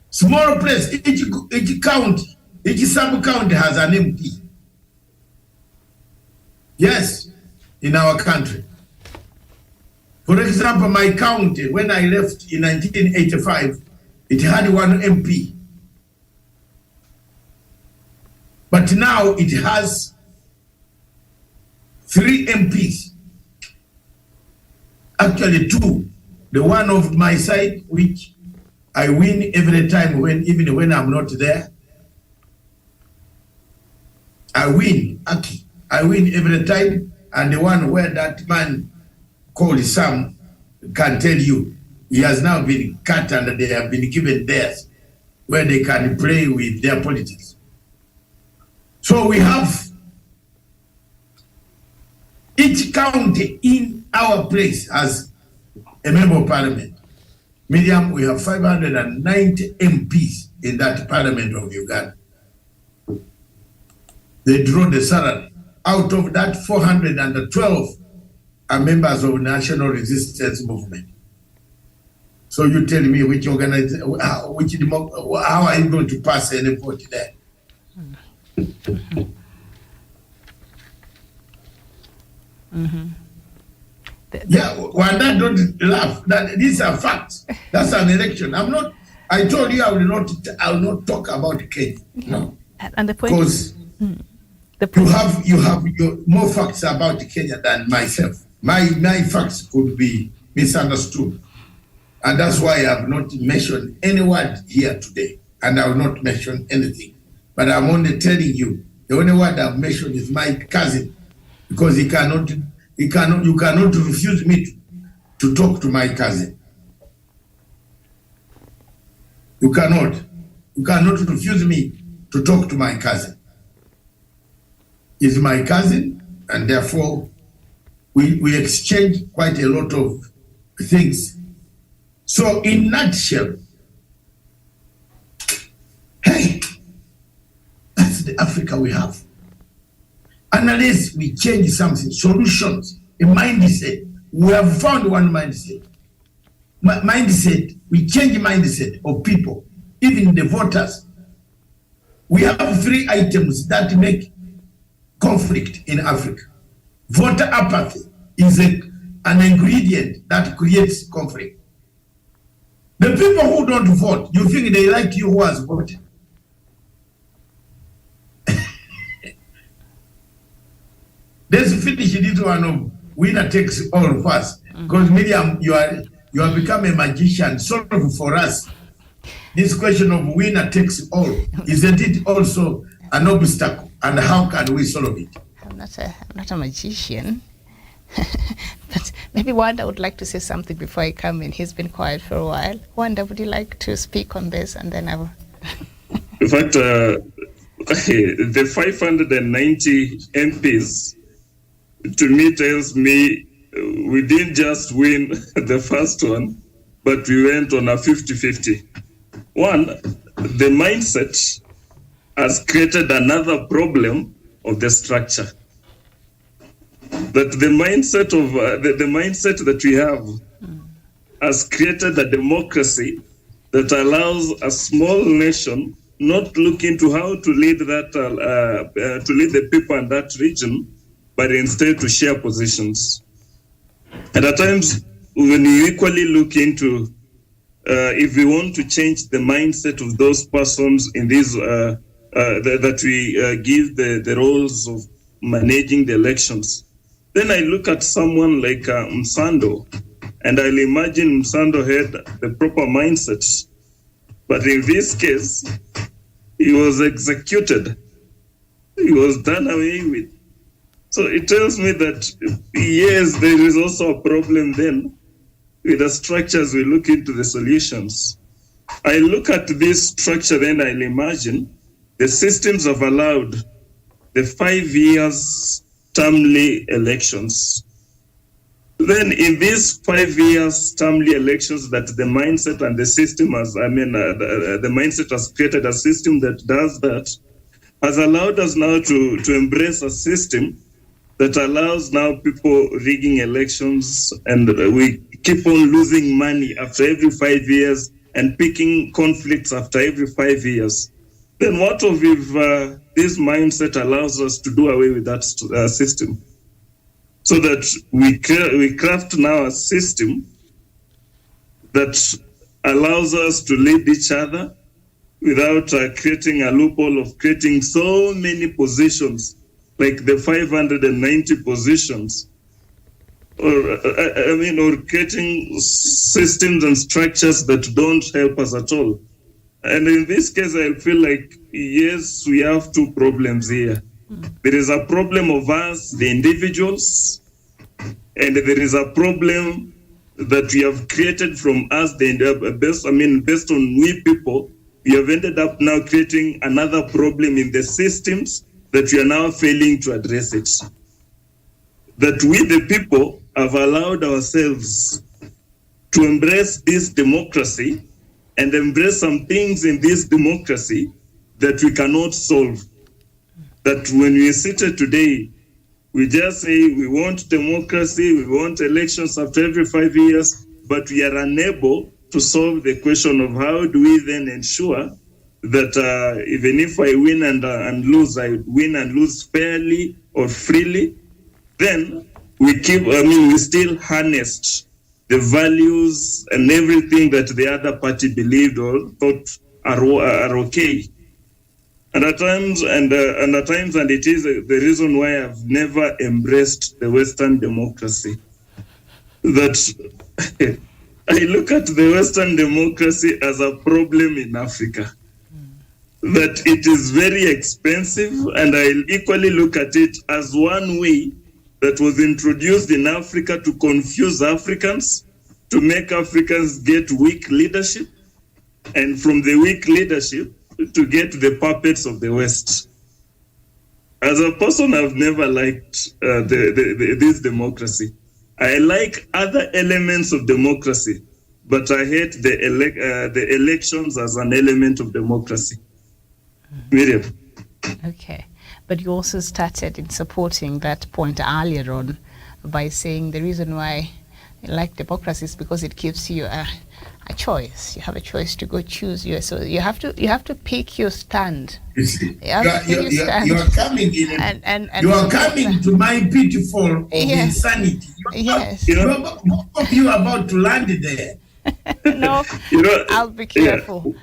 Small place, each county, each sub-county has an MP. Yes, in our country. For example, my county, when I left in 1985, it had one MP. But now it has 3 MPs. Actually 2. The one of my side, which I win every time, even when I'm not there. I win, Aki. I win every time. And the one where that man called Sam can tell you, he has now been cut and they have been given theirs, where they can play with their politics. So we have each county in our place as a member of parliament. Miriam, we have 590 MPs in that parliament of Uganda. They draw the salary. Out of that, 412 are members of National Resistance Movement. So you tell me which organization, how are you going to pass any vote there? Yeah, well, that don't laugh. These are facts. That's an election. I told you I will not talk about Kenya. No. And the point because you have your more facts about Kenya than myself. My facts could be misunderstood. And that's why I have not mentioned any word here today. And I will not mention anything. but I'm only telling you, the only word I've mentioned is my cousin, because you cannot refuse me to talk to my cousin. You cannot refuse me to talk to my cousin. He's my cousin, and therefore we exchange quite a lot of things. So in nutshell, hey, that's the Africa we have. Unless we change something, solutions, a mindset. We have found one mindset. Mindset, we change mindset of people, even the voters. We have 3 items that make conflict in Africa. Voter apathy is an ingredient that creates conflict. The people who don't vote, you think they like you who has voted. Let's finish this one of winner takes all first. Because Miriam, you have become a magician. Solve for us this question of winner takes all. Isn't it also an obstacle? And how can we solve it? I'm not a magician. But maybe Wanda would like to say something before I come in. He's been quiet for a while. Wanda, would you like to speak on this? And then I will. In fact, the 590 MPs, to me, tells me we didn't just win the first one, but we went on a 50-50. One, the mindset has created another problem of the structure. That the mindset of the mindset that we have has created a democracy that allows a small nation not look into how to lead that to lead the people in that region, but instead to share positions. And at times, when you equally look into if we want to change the mindset of those persons in these that we give the roles of managing the elections, then I look at someone like Msando, and I'll imagine Msando had the proper mindset. But in this case, he was executed. He was done away with. So it tells me that, yes, there is also a problem then with the structures. We look into the solutions. I look at this structure, then I'll imagine the systems have allowed the 5 years termly elections. Then in these 5 years termly elections that the mindset and the system has, the mindset has created a system that does that, has allowed us now to embrace a system that allows now people rigging elections, and we keep on losing money after every 5 years and picking conflicts after every 5 years. Then what if this mindset allows us to do away with that system? So that we craft now a system that allows us to lead each other without creating a loophole of creating so many positions, like the 590 positions, or creating systems and structures that don't help us at all. And in this case, I feel like, yes, we have 2 problems here. There is a problem of us, the individuals, and there is a problem that we have created from us, based on we people. We have ended up now creating another problem in the systems that we are now failing to address it. That we, the people, have allowed ourselves to embrace this democracy and embrace some things in this democracy that we cannot solve. That when we sit here today, we just say we want democracy, we want elections after every 5 years, but we are unable to solve the question of how do we then ensure that even if I win and lose, I win and lose fairly or freely, then we still harnessed the values and everything that the other party believed or thought are okay. And at times, and it is the reason why I've never embraced the Western democracy. That I look at the Western democracy as a problem in Africa. that it is very expensive, and I'll equally look at it as one way that was introduced in Africa to confuse Africans, to make Africans get weak leadership, and from the weak leadership to get the puppets of the West. As a person, I've never liked this democracy. I like other elements of democracy, but I hate the elections as an element of democracy. Miriam. Okay. But you also started in supporting that point earlier on by saying the reason why you like democracy is because it gives you a choice. You have a choice to go choose your. So you have to pick your stand. You see, You have to pick your stand. you are coming in. And You are coming to my pitfall of Yes. insanity. Yes. You are about to land there. No, You know, I'll be careful.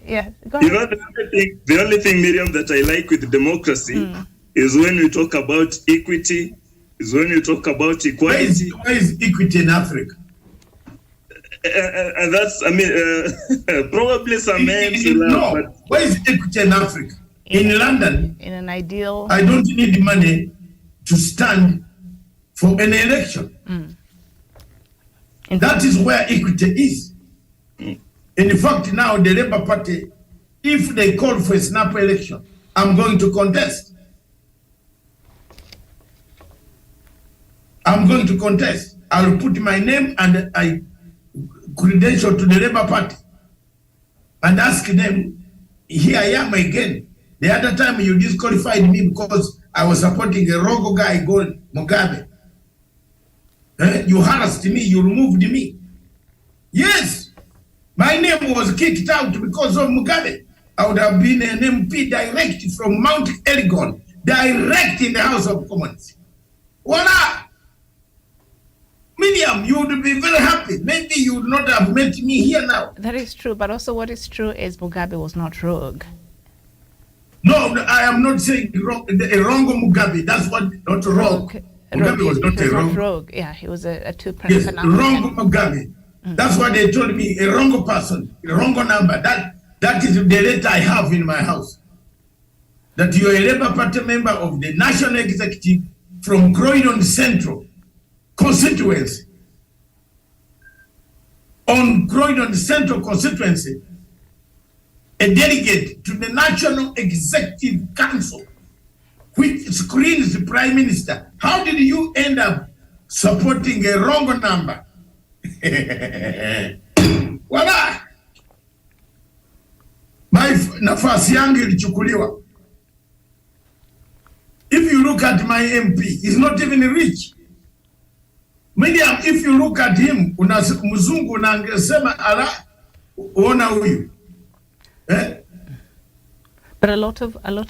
Yeah, go You ahead. know, the only thing, Miriam, that I like with democracy is when we talk about equity, is when you talk about Where equality. is equity in Africa? And that's, I mean, probably some men will No, laugh, but where is equity in Africa? In London, In an ideal, I don't need money to stand for an election. That is where equity is. In fact, now the Labour Party, if they call for a snap election, I'm going to contest. I'm going to contest. I'll put my name and I credential to the Labour Party and ask them, here I am again. The other time you disqualified me because I was supporting a Rogo guy called Mugabe. You harassed me, you removed me. Yes, my name was kicked out because of Mugabe. I would have been an MP direct from Mount Elgon, direct in the House of Commons. Voila! Miriam, you would be very happy. Maybe you would not have met me here now. that is true. But also, what is true is Mugabe was not rogue. No, I am not saying wrong, a wrong Mugabe. That's what, not wrong. Mugabe was not a wrong. rogue. Yeah, he was a two-person. Yes, wrong Mugabe. That's what they told me, a wrong person, a wrong number. That is the letter I have in my house. That you are a Labour Party member of the National Executive from Croydon Central constituency. On Croydon Central constituency, a delegate to the National Executive Council, which screens the Prime Minister. How did you end up supporting a wrong number? Voila! Nafasi yangu ilichukuliwa. If you look at my MP, he's not even rich. Medium, if you look at him, mzungu unangesema ala uona huyu. But a lot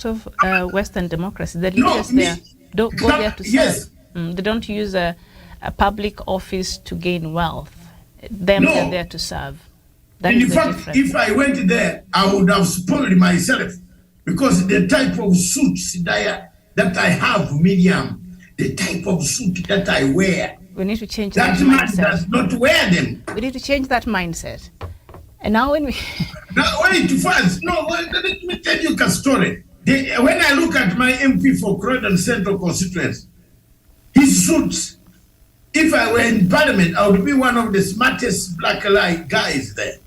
of Western democracies, the leaders there don't go there to serve. Yes. They don't use a public office to gain wealth. They're there to serve. That In is the fact, difference. if I went there, I would have spoiled myself because the type of suits that I have, Miriam, the type of suit that I wear, We need to change that that man mindset. does not wear them. We need to change that mindset. And now when we Now, wait, first, no, let me tell you a story. When I look at my MP for Croydon Central constituency, his suits, if I were in parliament, I would be one of the smartest black guys there.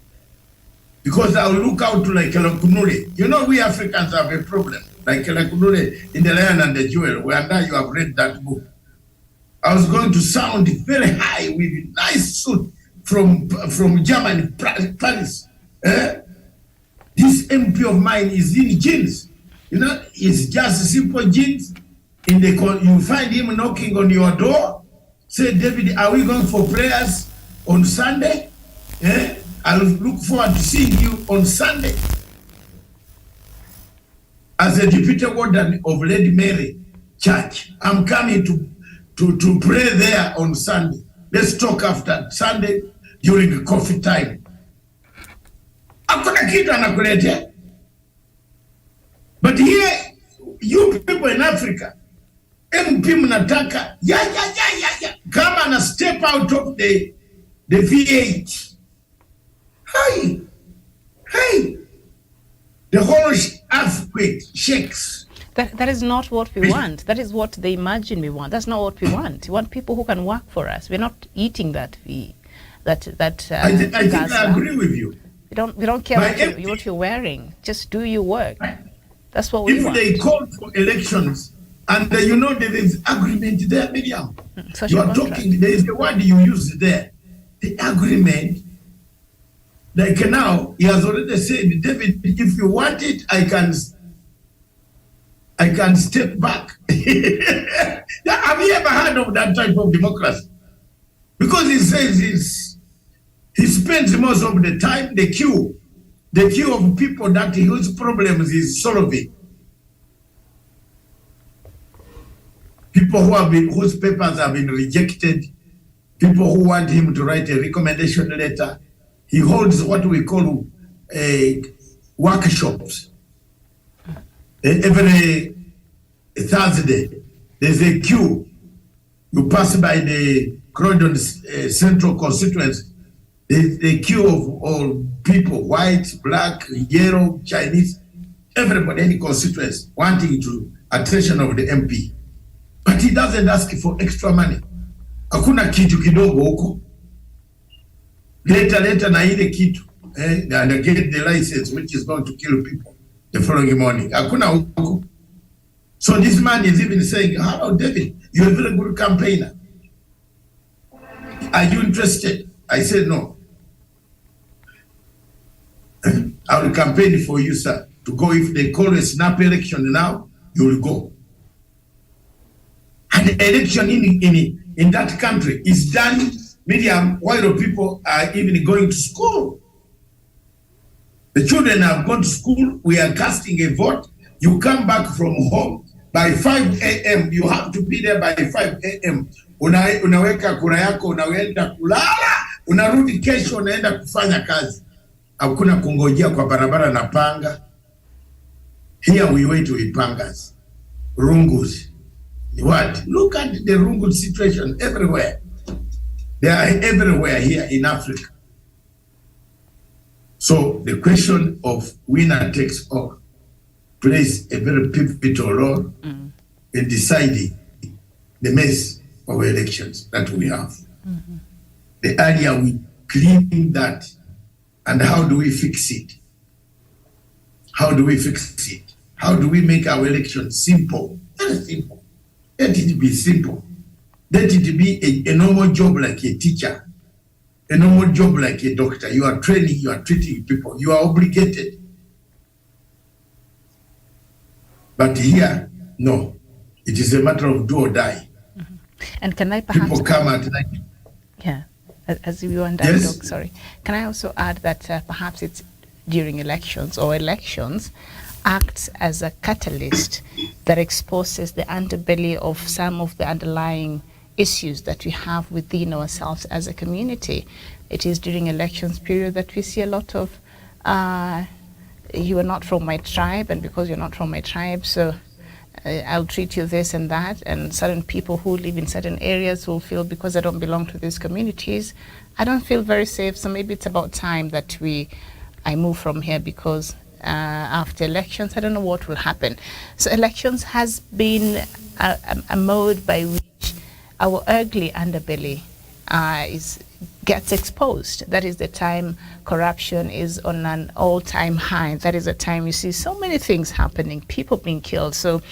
Because I will look out like Kelakunule. You know, we Africans have a problem. Like Kelakunule in The Lion and the Jewel, where now you have read that book. I was going to sound very high with a nice suit from Germany, Paris. This MP of mine is in jeans. You know, it's just simple jeans. You find him knocking on your door. Say, David, are we going for prayers on Sunday? I'll look forward to seeing you on Sunday. As a deputy warden of Lady Mary Church, I'm coming to pray there on Sunday. Let's talk after Sunday during the coffee time. Hakuna kitu anakuletea. But here, you people in Africa, MP mnataka, come and step out of the V8. Hey, The whole earthquake shakes. That is not what we want. That is what they imagine we want. That's not what we want. We want people who can work for us. We're not eating that fee. I think I agree with you. We don't care what you're wearing. Just do your work. That's what we want. If they call for elections, and there is agreement there, Miriam. You are talking. There is the word you use there. The agreement. Like now, he has already said, David, if you want it, I can step back. Have you ever heard of that type of democracy? Because he says he spends most of the time the queue of people that whose problems is solving. People whose papers have been rejected, people who want him to write a recommendation letter. He holds what we call workshops. Every Thursday, there's a queue. You pass by the Croydon Central constituency. There's a queue of all people, white, black, yellow, Chinese, everybody in the constituency wanting to attention of the MP. But he doesn't ask for extra money. Hakuna kitu kidogo huko. Later na ile kitu. And get the license which is going to kill people the following morning. Hakuna huko. So this man is even saying, hello, David, you're a very good campaigner. Are you interested? I said, no. I will campaign for you, sir, to go. If they call a snap election now, you will go. And the election in that country is done, Miriam, while people are even going to school. The children have gone to school. We are casting a vote. You come back from home by 5 a.m. You have to be there by 5 a.m. Unaweka kura yako, unaenda kulala, unarudi kesho, unaenda kufanya kazi. Hakuna kungojea kwa barabara na panga. Here we wait with pangas. Rungus. What? Look at the Rungus situation everywhere. They are everywhere here in Africa. So the question of winner takes all plays a very pivotal role in deciding the mess of elections that we have. The earlier we clean that, and how do we fix it? How do we fix it? How do we make our election simple? Very simple. Let it be simple. Let it be a normal job like a teacher, a normal job like a doctor. You are training, you are treating people, you are obligated. But here, no. It is a matter of do or die. And can I perhaps... People come at night. Yeah, as you and Yes. Doc, sorry. Can I also add that perhaps it's during elections or elections acts as a catalyst that exposes the underbelly of some of the underlying issues that we have within ourselves as a community. It is during elections period that we see a lot of you are not from my tribe, and because you're not from my tribe, so I'll treat you this and that. And certain people who live in certain areas will feel, because I don't belong to these communities, I don't feel very safe. So maybe it's about time that I move from here, because after elections, I don't know what will happen. So elections has been a mode by which our ugly underbelly gets exposed. That is the time corruption is on an all-time high. That is the time you see so many things happening, people being killed. So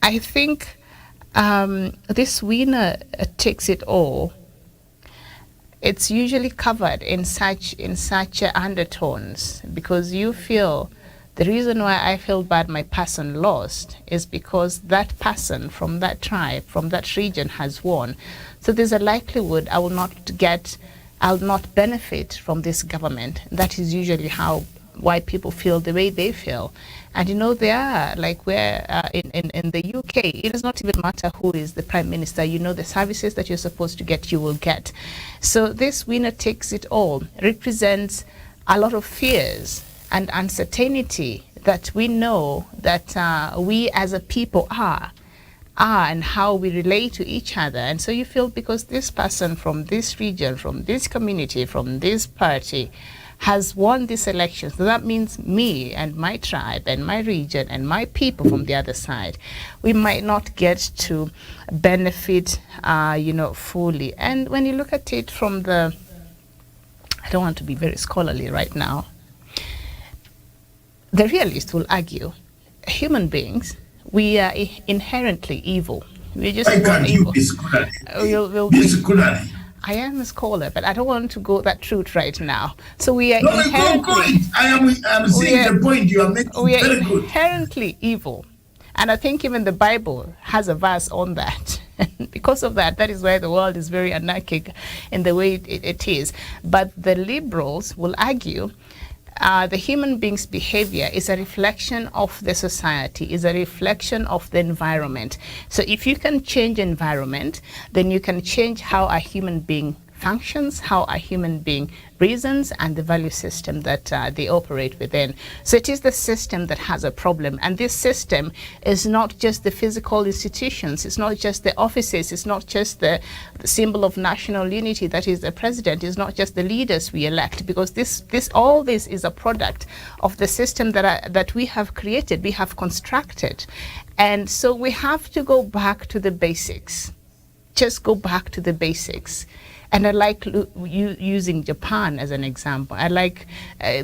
I think this winner takes it all. It's usually covered in such undertones, because you feel the reason why I feel bad my person lost is because that person from that tribe, from that region has won. So there's a likelihood I'll not benefit from this government. That is usually why people feel the way they feel. And they are like where in the UK, it does not even matter who is the prime minister. The services that you're supposed to get, you will get. So this winner takes it all represents a lot of fears and uncertainty that we know that we as a people are and how we relate to each other. And so you feel, because this person from this region, from this community, from this party, has won this election. So that means me and my tribe and my region and my people from the other side, we might not get to benefit, fully. And when you look at it from the, I don't want to be very scholarly right now, the realist will argue human beings, we are inherently evil. We're just Why can't you evil. be scholarly? We'll Be scholarly. I am a scholar, but I don't want to go that route right now. So we are No, go inherently, it. I'm seeing the point you are making. we are Very good. inherently evil. And I think even the Bible has a verse on that. Because of that, that is why the world is very anarchic in the way it is. But the liberals will argue the human being's behavior is a reflection of the society, is a reflection of the environment. So if you can change environment, then you can change how a human being functions, how a human being reasons, and the value system that they operate within. So it is the system that has a problem. And this system is not just the physical institutions, it's not just the offices, it's not just the symbol of national unity that is the president, it's not just the leaders we elect, because all this is a product of the system that we have created, we have constructed. And so we have to go back to the basics. Just go back to the basics. And I like using Japan as an example. I like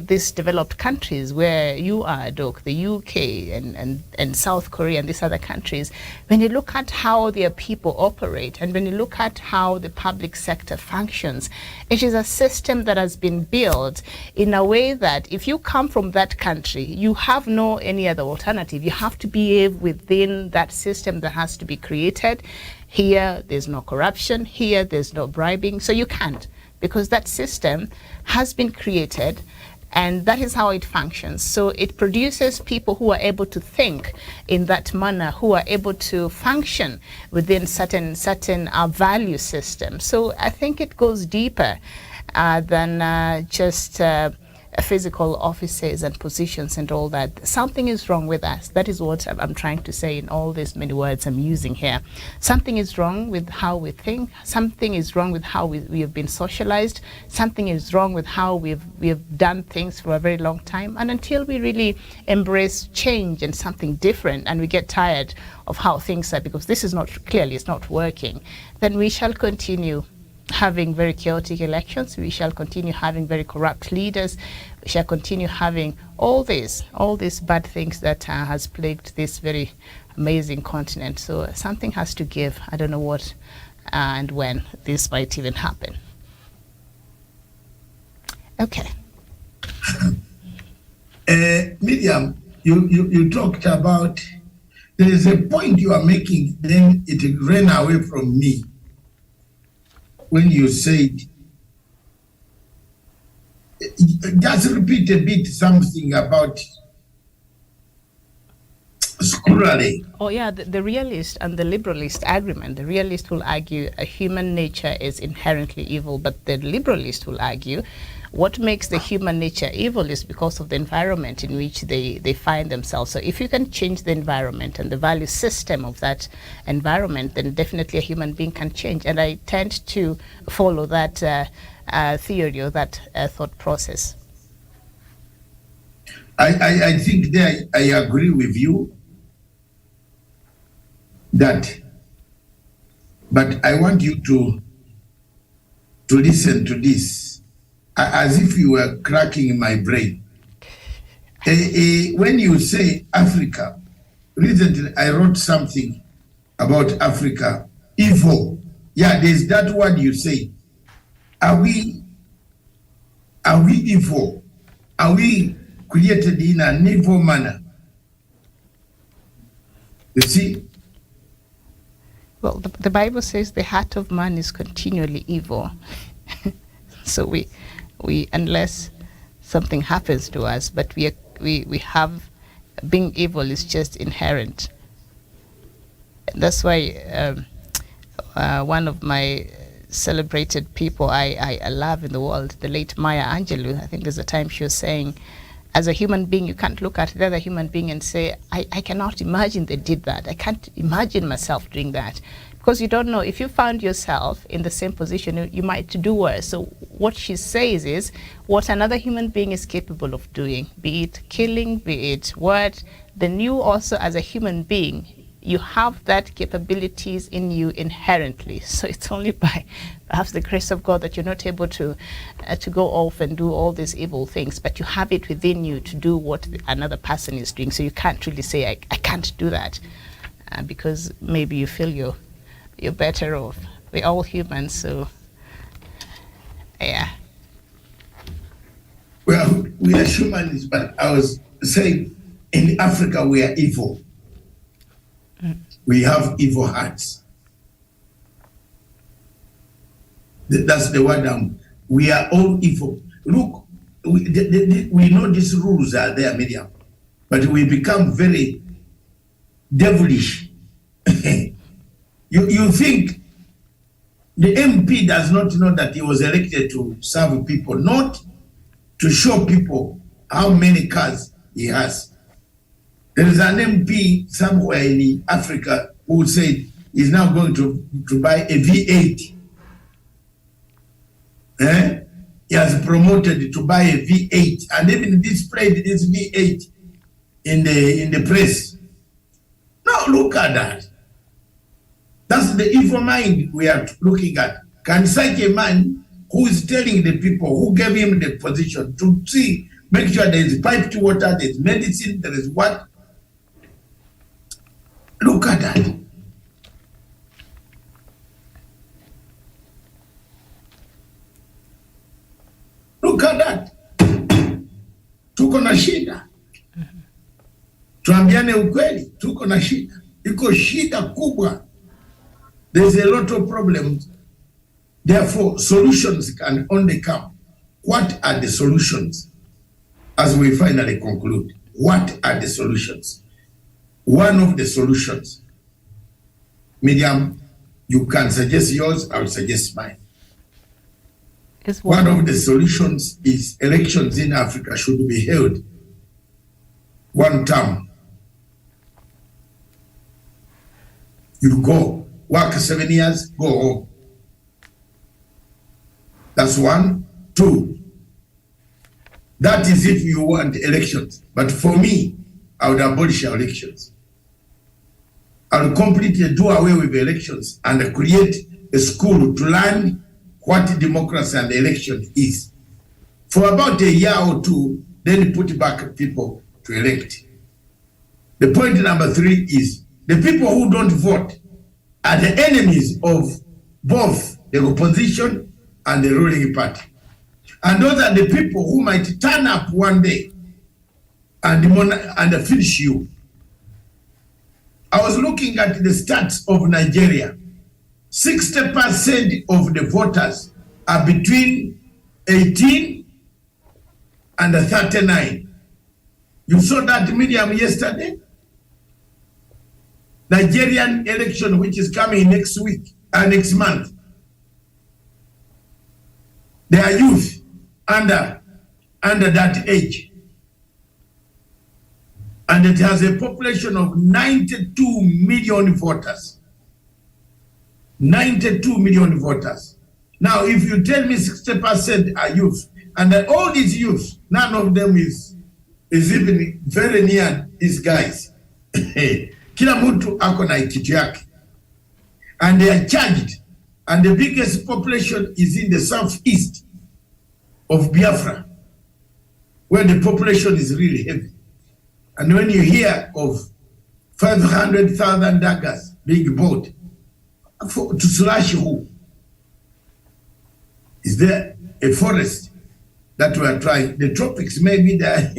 these developed countries where you are, Doc, the UK and South Korea and these other countries. When you look at how their people operate and when you look at how the public sector functions, it is a system that has been built in a way that if you come from that country, you have no any other alternative. You have to behave within that system that has to be created. Here, there's no corruption. Here, there's no bribing. So you can't, because that system has been created, and that is how it functions. So it produces people who are able to think in that manner, who are able to function within certain value systems. So I think it goes deeper than just physical offices and positions and all that. Something is wrong with us. That is what I'm trying to say in all these many words I'm using here. Something is wrong with how we think. Something is wrong with how we have been socialized. Something is wrong with how we have done things for a very long time. And until we really embrace change and something different, and we get tired of how things are, because this is it's not working, then we shall continue having very chaotic elections. We shall continue having very corrupt leaders. We shall continue having all these bad things that has plagued this very amazing continent. So something has to give. I don't know what and when this might even happen. Okay. Miriam, you talked about, there is a point you are making, then it ran away from me. When you said, just repeat a bit something about scholarly. Oh yeah, the realist and the liberalist argument. The realist will argue a human nature is inherently evil, but the liberalist will argue what makes the human nature evil is because of the environment in which they find themselves. So if you can change the environment and the value system of that environment, then definitely a human being can change. And I tend to follow that theory or that thought process. I think there I agree with you that, but I want you to listen to this as if you were cracking my brain. When you say Africa, recently I wrote something about Africa, evil. Yeah, there's that word you say. Are we evil? Are we created in an evil manner? You see? Well, the Bible says the heart of man is continually evil. So we unless something happens to us, but we have, being evil is just inherent. That's why one of my celebrated people I love in the world, the late Maya Angelou, I think there's a time she was saying, as a human being, you can't look at the other human being and say, I cannot imagine they did that. I can't imagine myself doing that. Because you don't know, if you found yourself in the same position, you might do worse. So what she says is what another human being is capable of doing, be it killing, be it what, then you also as a human being, you have that capabilities in you inherently. So it's only by perhaps the grace of God that you're not able to go off and do all these evil things, but you have it within you to do what another person is doing. So you can't really say, I can't do that, because maybe you feel you're better off. We're all humans, so yeah. Well, we are humans, but I was saying in Africa we are evil. We have evil hearts. That's the word. We are all evil. Look, we know these rules are there, Miriam, but we become very devilish. You think the MP does not know that he was elected to serve people, not to show people how many cars he has. There is an MP somewhere in Africa who said he's now going to buy a V8. He has promoted to buy a V8 and even displayed this V8 in the press. Now look at that. That's the evil mind we are looking at. Can such a man who is telling the people who gave him the position to see, make sure there is piped water, there is medicine, there is what? Look at that. Look at that. Tuko na shida. Tuambiane ukweli, tuko na shida. Iko shida kubwa. There's a lot of problems. Therefore, solutions can only come. What are the solutions? As we finally conclude, what are the solutions? One of the solutions, Miriam, you can suggest yours, I will suggest mine. One of the solutions is elections in Africa should be held one term. You go, work 7 years, go home. That's one. Two, that is if you want elections. But for me, I would abolish elections. I will completely do away with elections and create a school to learn what democracy and election is. For about a year or two, then put back people to elect. The point number 3 is the people who don't vote are the enemies of both the opposition and the ruling party. And those are the people who might turn up one day and finish you. I was looking at the stats of Nigeria. 60% of the voters are between 18 and 39. You saw that medium yesterday? Nigerian election, which is coming next week, next month. They are youth under that age. And it has a population of 92 million voters. 92 million voters. Now, if you tell me 60% are youth, and that all these youth, none of them is even very near these guys. Kila mtu ako na kitu yake. And they are charged. And the biggest population is in the southeast of Biafra, where the population is really heavy. And when you hear of 500,000 daggers being bought to slash who? Is there a forest that we are trying? The tropics, maybe there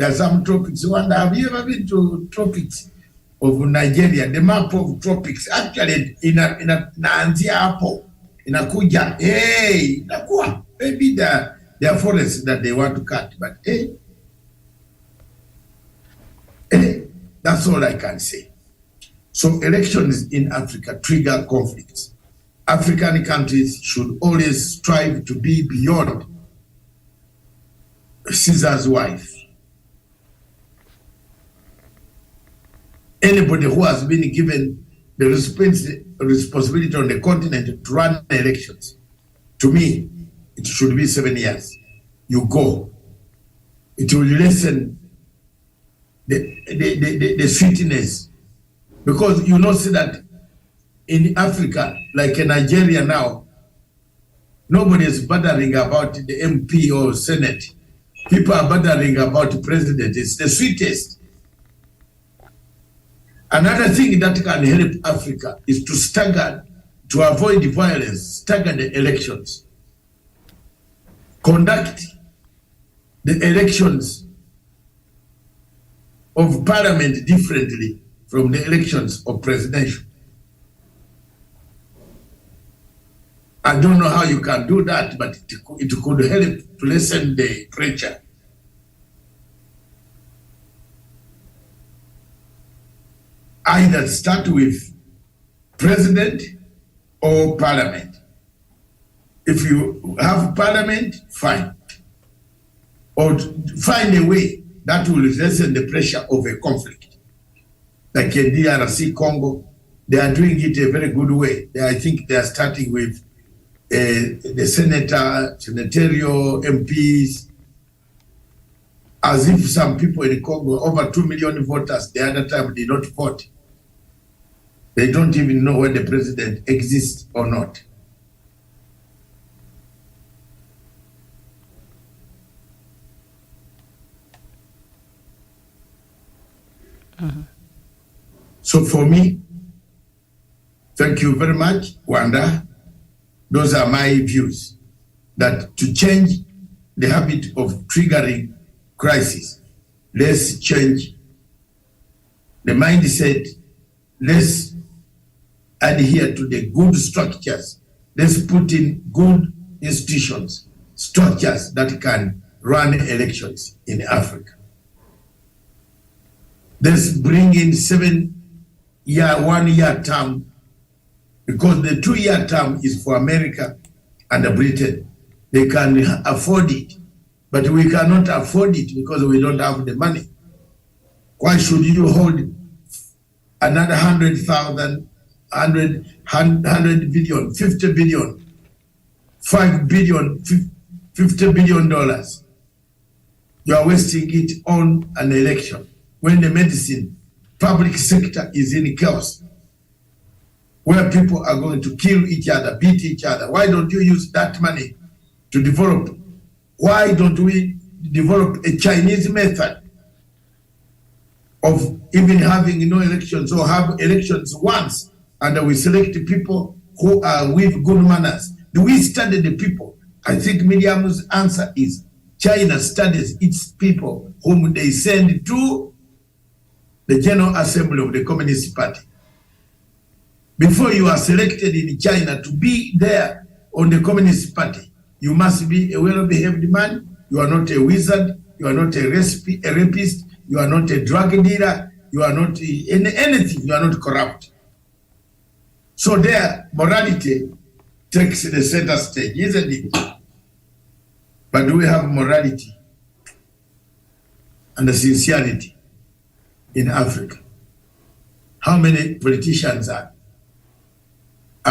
are some tropics. Have you ever been to tropics of Nigeria? The map of tropics, actually, inaanzia hapo, inakuja, inakuwa. Maybe there are forests that they want to cut, but that's all I can say. So elections in Africa trigger conflicts. African countries should always strive to be beyond Caesar's wife. anybody who has been given the responsibility on the continent to run elections. To me, it should be 7 years. You go. It will lessen the sweetness. Because you know, see that in Africa, like in Nigeria now, nobody is bothering about the MP or Senate. People are bothering about the president. It's the sweetest. Another thing that can help Africa is to stagger, to avoid violence, stagger the elections. Conduct the elections of parliament differently from the elections of presidential. I don't know how you can do that, but it could help to lessen the pressure. Either start with president or parliament. If you have parliament, fine. Or find a way that will lessen the pressure of a conflict. Like in DRC Congo, they are doing it a very good way. I think they are starting with the senatorial MPs, as if some people in Congo, over 2 million voters, the other time did not vote. They don't even know whether the president exists or not. So for me, thank you very much, Wanda. Those are my views, that to change the habit of triggering crisis, let's change the mindset, let's adhere to the good structures, let's put in good institutions, structures that can run elections in Africa. Let's bring in 1-year term, because the 2-year term is for America and Britain. They can afford it, but we cannot afford it because we don't have the money. Why should you hold another 100,000, 100 billion, 50 billion, 5 billion, $50 billion? You are wasting it on an election when the medicine public sector is in chaos, where people are going to kill each other, beat each other. Why don't you use that money to develop? Why don't we develop a Chinese method of even having no elections, or have elections once and we select people who are with good manners? Do we study the people? I think Miriam's answer is China studies its people whom they send to the General Assembly of the Communist Party. Before you are selected in China to be there on the Communist Party, you must be a well-behaved man. You are not a wizard. You are not a rapist. You are not a drug dealer. You are not anything. You are not corrupt. So there, morality takes the center stage, isn't it? But do we have morality and the sincerity in Africa? How many politicians are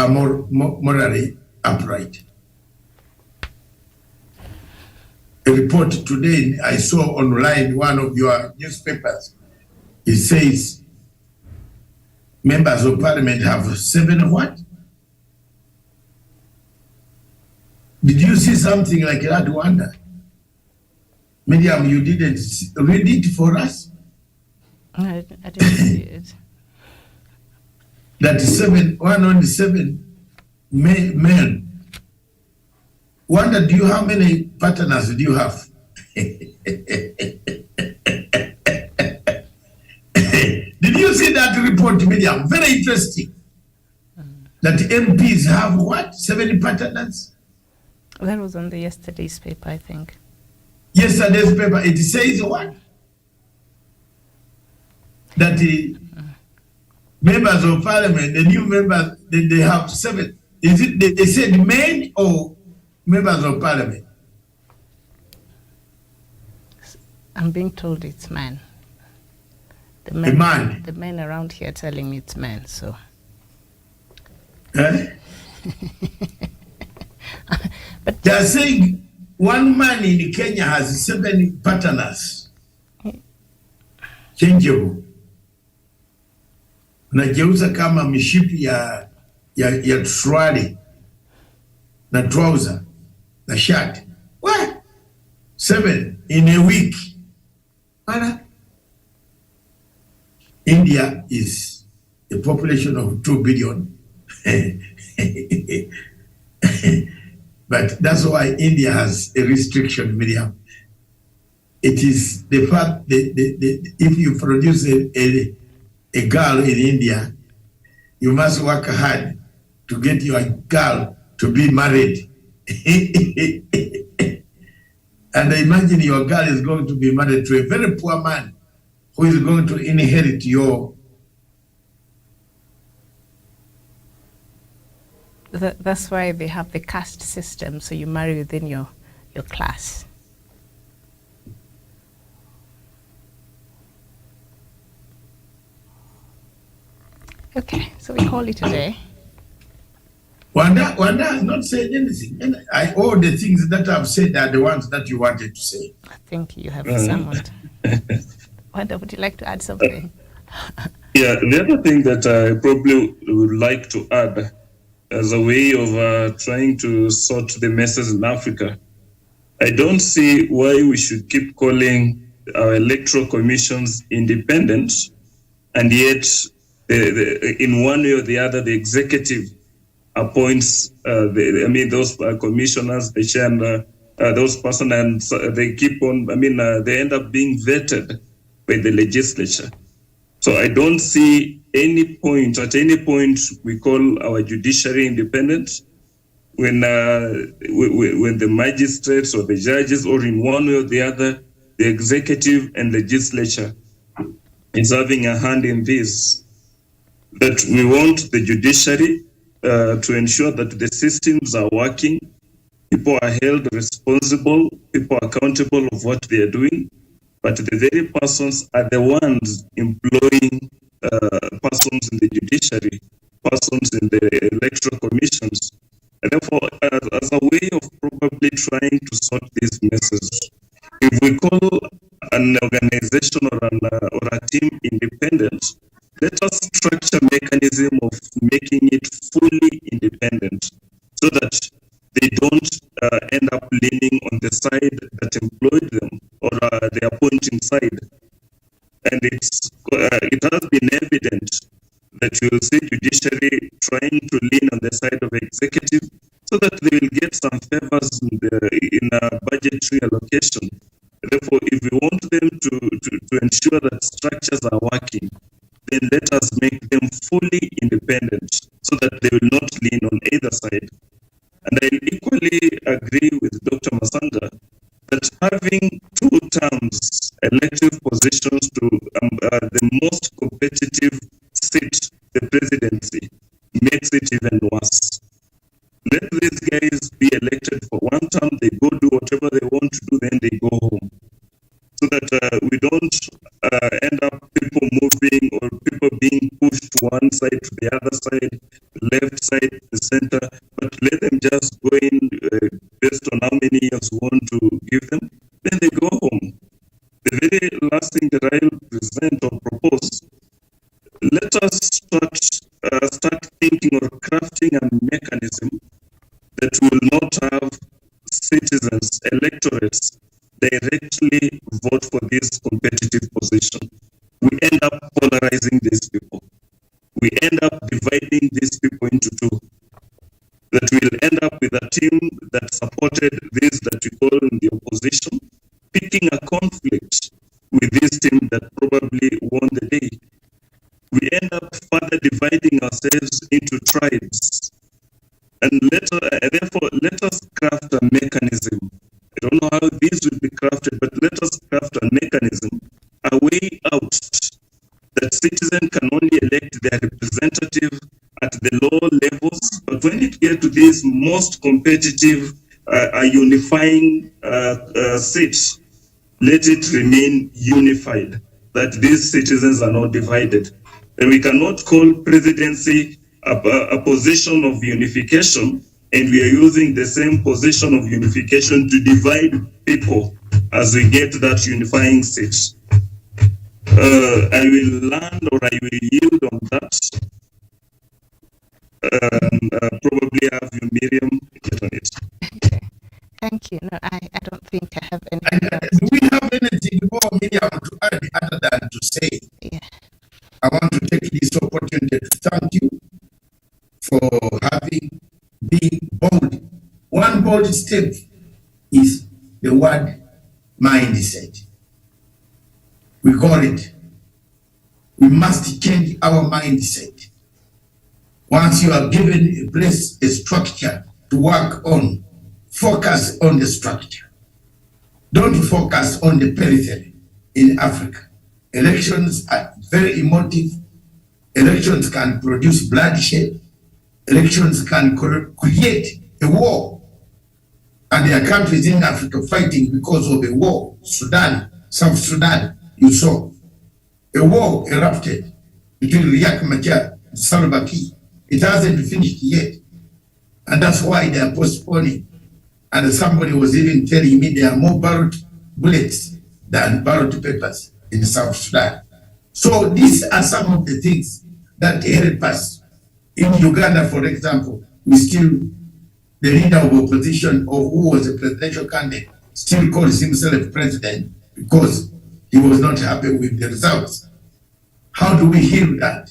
more morally upright? A report today I saw online, one of your newspapers, it says members of parliament have 7 what? Did you see something like that, Wanda? Miriam, you didn't read it for us? I didn't see it. That 107 men. Wanda, how many partners do you have? Did you see that report, Miriam? Very interesting. That MPs have what? 7 partners? That was on the yesterday's paper, I think. Yesterday's paper, it says what? That the members of parliament, the new members, they have 7. Is it, they said men or members of parliament? I'm being told it's men. The men, A man. the men around here telling me it's men, so. Eh? They are saying one man in Kenya has 7 partners. Changeable. Unageuza kama mishipi ya suruali na trouser na shirt. What? 7 in a week. Mana? India is a population of 2 billion. But that's why India has a restriction, Miriam. It is the fact that if you produce a girl in India, you must work hard to get your girl to be married. And imagine your girl is going to be married to a very poor man who is going to inherit your... That's why they have the caste system, so you marry within your class. Okay, so we call it a day. Wanda has not said anything. And all the things that I've said are the ones that you wanted to say. I think you have summoned. Wanda, would you like to add something? Yeah, the other thing that I probably would like to add as a way of trying to sort the messes in Africa, I don't see why we should keep calling our electoral commissions independent, and yet in one way or the other, the executive appoints, those commissioners, they share those persons, and they keep on, they end up being vetted by the legislature. So I don't see at any point we call our judiciary independent when the magistrates or the judges, or in one way or the other, the executive and legislature is having a hand in this. That we want the judiciary to ensure that the systems are working, people are held responsible, people are accountable of what they are doing, but the very persons are the ones employing persons in the judiciary, persons in the electoral commissions. And therefore, as a way of probably trying to sort these messes, if we call an organization or a team independent, let us structure a mechanism of making it fully independent so that they don't end up leaning on the side that employed them or the appointing side. And it has been evident that you will see judiciary trying to lean on the side of executive so that they will get some favors in a budgetary allocation. Therefore, if we want them to ensure that structures are working, then let us make them fully independent so that they will not lean on either side. And I equally agree with Dr. Masanga that having 2 terms elective positions to the most competitive seat, the presidency, makes it even worse. Let these guys be elected for 1 term, they go do whatever they want to do, then they go home. So that we don't end up people moving or people being pushed to one side, to the other side, the left side, the center, but let them just go in based on how many years we want to give them, then they go home. The very last thing that I'll present or propose, let us start thinking or crafting a mechanism that will not have citizens, electorates, directly vote for this competitive position. We end up polarizing these people. We end up dividing these people into 2. That we'll end up with a team that supported this that we call in the opposition, picking a conflict with this team that probably won the day. We end up further dividing ourselves into tribes. And therefore, let us craft a mechanism. I don't know how these will be crafted, but let us craft a mechanism, a way out, that citizens can only elect their representative at the lower levels. But when it gets to these most competitive, unifying seats, let it remain unified. that these citizens are not divided. And we cannot call presidency a position of unification, and we are using the same position of unification to divide people as we get that unifying seat. I will land, or I will yield on that. Probably have you, Miriam, get on it. Okay. Thank you. No, I don't think I have anything else. Do we have anything more, Miriam, to add other than to say? Yeah. I want to take this opportunity to thank you for having been bold. One bold step is the word mindset. We call it. We must change our mindset. Once you are given a place, a structure to work on, focus on the structure. Don't focus on the periphery in Africa. Elections are very emotive. Elections can produce bloodshed. Elections can create a war. And there are countries in Africa fighting because of a war. Sudan, South Sudan, you saw. A war erupted between Riek Machar and Salva Kiir. It hasn't finished yet. And that's why they are postponing. And somebody was even telling me there are more ballot bullets than ballot papers in South Sudan. So these are some of the things that help us. In Uganda, for example, the leader of opposition, or who was a presidential candidate, still calls himself president because he was not happy with the results. How do we heal that?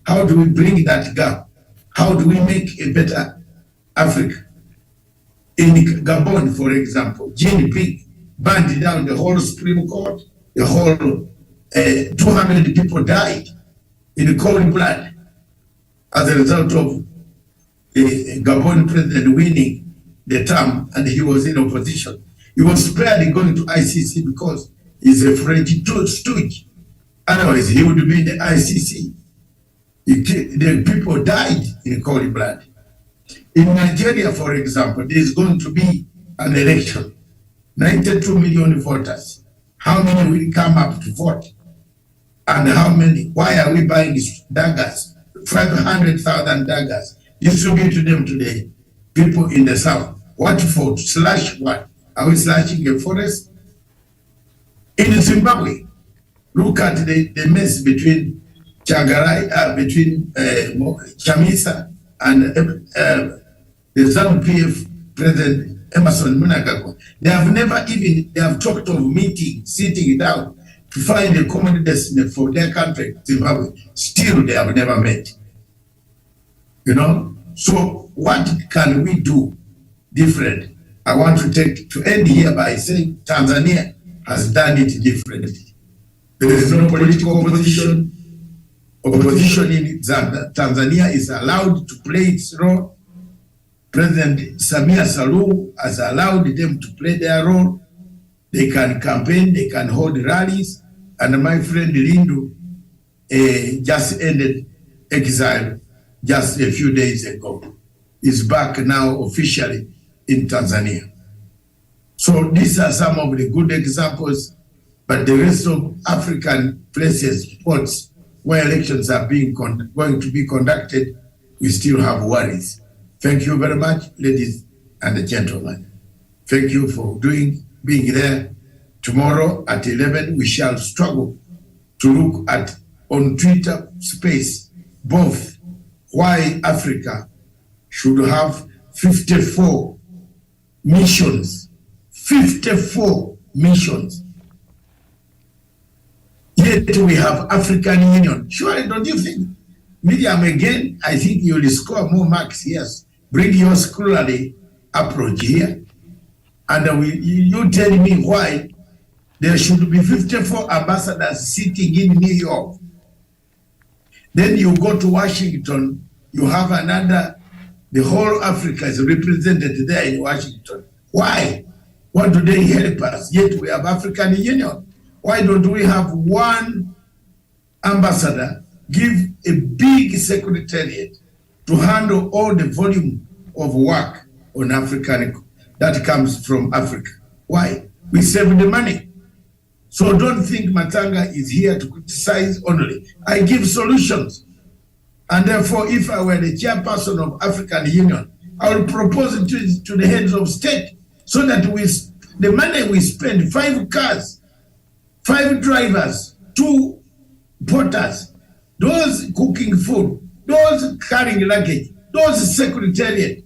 How do we bring that gap? How do we make a better Africa? In Gabon, for example, GNP burned down the whole Supreme Court, the whole 200 people died in cold blood as a result of the Gabon president winning the term, and he was in opposition. He was spared going to ICC because he's a French stooge. Otherwise, he would be in the ICC. The people died in cold blood. In Nigeria, for example, there is going to be an election. 92 million voters. How many will come up to vote? And how many? Why are we buying daggers? 500,000 daggers. Distribute them to the people in the south. What for? Slash what? Are we slashing a forest? In Zimbabwe, look at the mess between Chamisa and the ZANU-PF President Emerson Mnangagwa. They have talked of meeting, sitting down to find a common destiny for their country, Zimbabwe. Still, they have never met. You know? So what can we do different? I want to end here by saying Tanzania has done it differently. There is no political opposition. Opposition in Tanzania is allowed to play its role. President Samia Suluhu has allowed them to play their role. They can campaign, they can hold rallies. And my friend Lindu just ended exile just a few days ago. Is back now officially in Tanzania. So these are some of the good examples, but the rest of African places, spots where elections are going to be conducted, we still have worries. Thank you very much, ladies and gentlemen. Thank you for being there. Tomorrow at 11, we shall struggle to look at, on Twitter space, both why Africa should have 54 missions. 54 missions. Yet we have African Union. Surely, don't you think? Miriam, again, I think you will score more marks. Yes. Bring your scholarly approach here. And you tell me why there should be 54 ambassadors sitting in New York. Then you go to Washington, you have another, the whole Africa is represented there in Washington. Why? What do they help us? Yet we have African Union. Why don't we have one ambassador, give a big secretariat to handle all the volume of work on African that comes from Africa? Why? We save the money. So don't think Matanga is here to criticize only. I give solutions. And therefore, if I were the chairperson of African Union, I will propose it to the heads of state so that the money we spend, 5 cars, 5 drivers, 2 porters, those cooking food, those carrying luggage, those secretariat,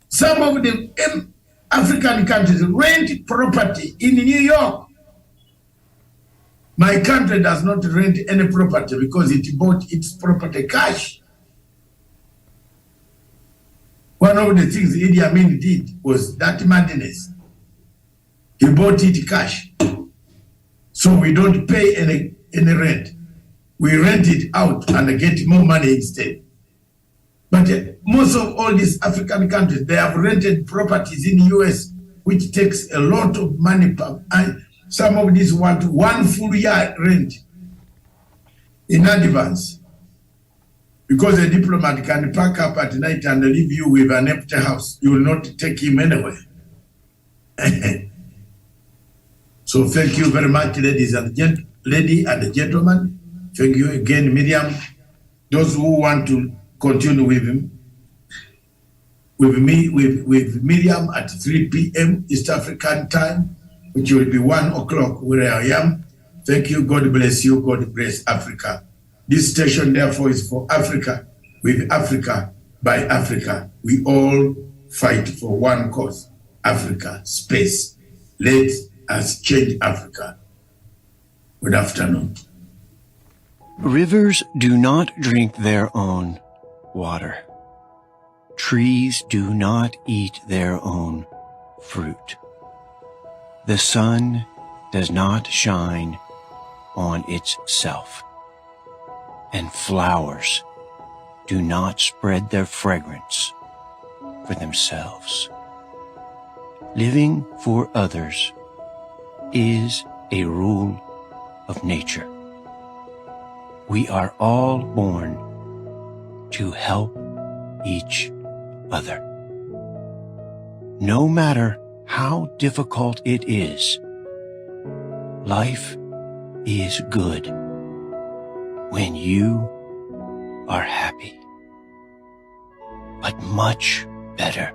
some of the African countries rent property in New York. My country does not rent any property because it bought its property cash. One of the things Idi Amin did was that madness. He bought it cash. So we don't pay any rent. We rent it out and get more money instead. But most of all these African countries, they have rented properties in the US, which takes a lot of money. And some of these want 1 full year rent in advance. Because a diplomat can pack up at night and leave you with an empty house. You will not take him anywhere. So thank you very much, ladies and gentlemen. Thank you again, Miriam. Those who want to continue with Miriam at 3 p.m. East African time, which will be 1 o'clock where I am. Thank you. God bless you. God bless Africa. This station, therefore, is for Africa, with Africa, by Africa. We all fight for one cause, Africa, space. Let us change Africa. Good afternoon. Rivers do not drink their own water. Trees do not eat their own fruit. The sun does not shine on itself, and flowers do not spread their fragrance for themselves. Living for others is a rule of nature. We are all born to help each other. No matter how difficult it is, life is good when you are happy, but much better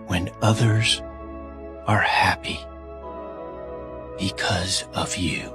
when others are happy because of you.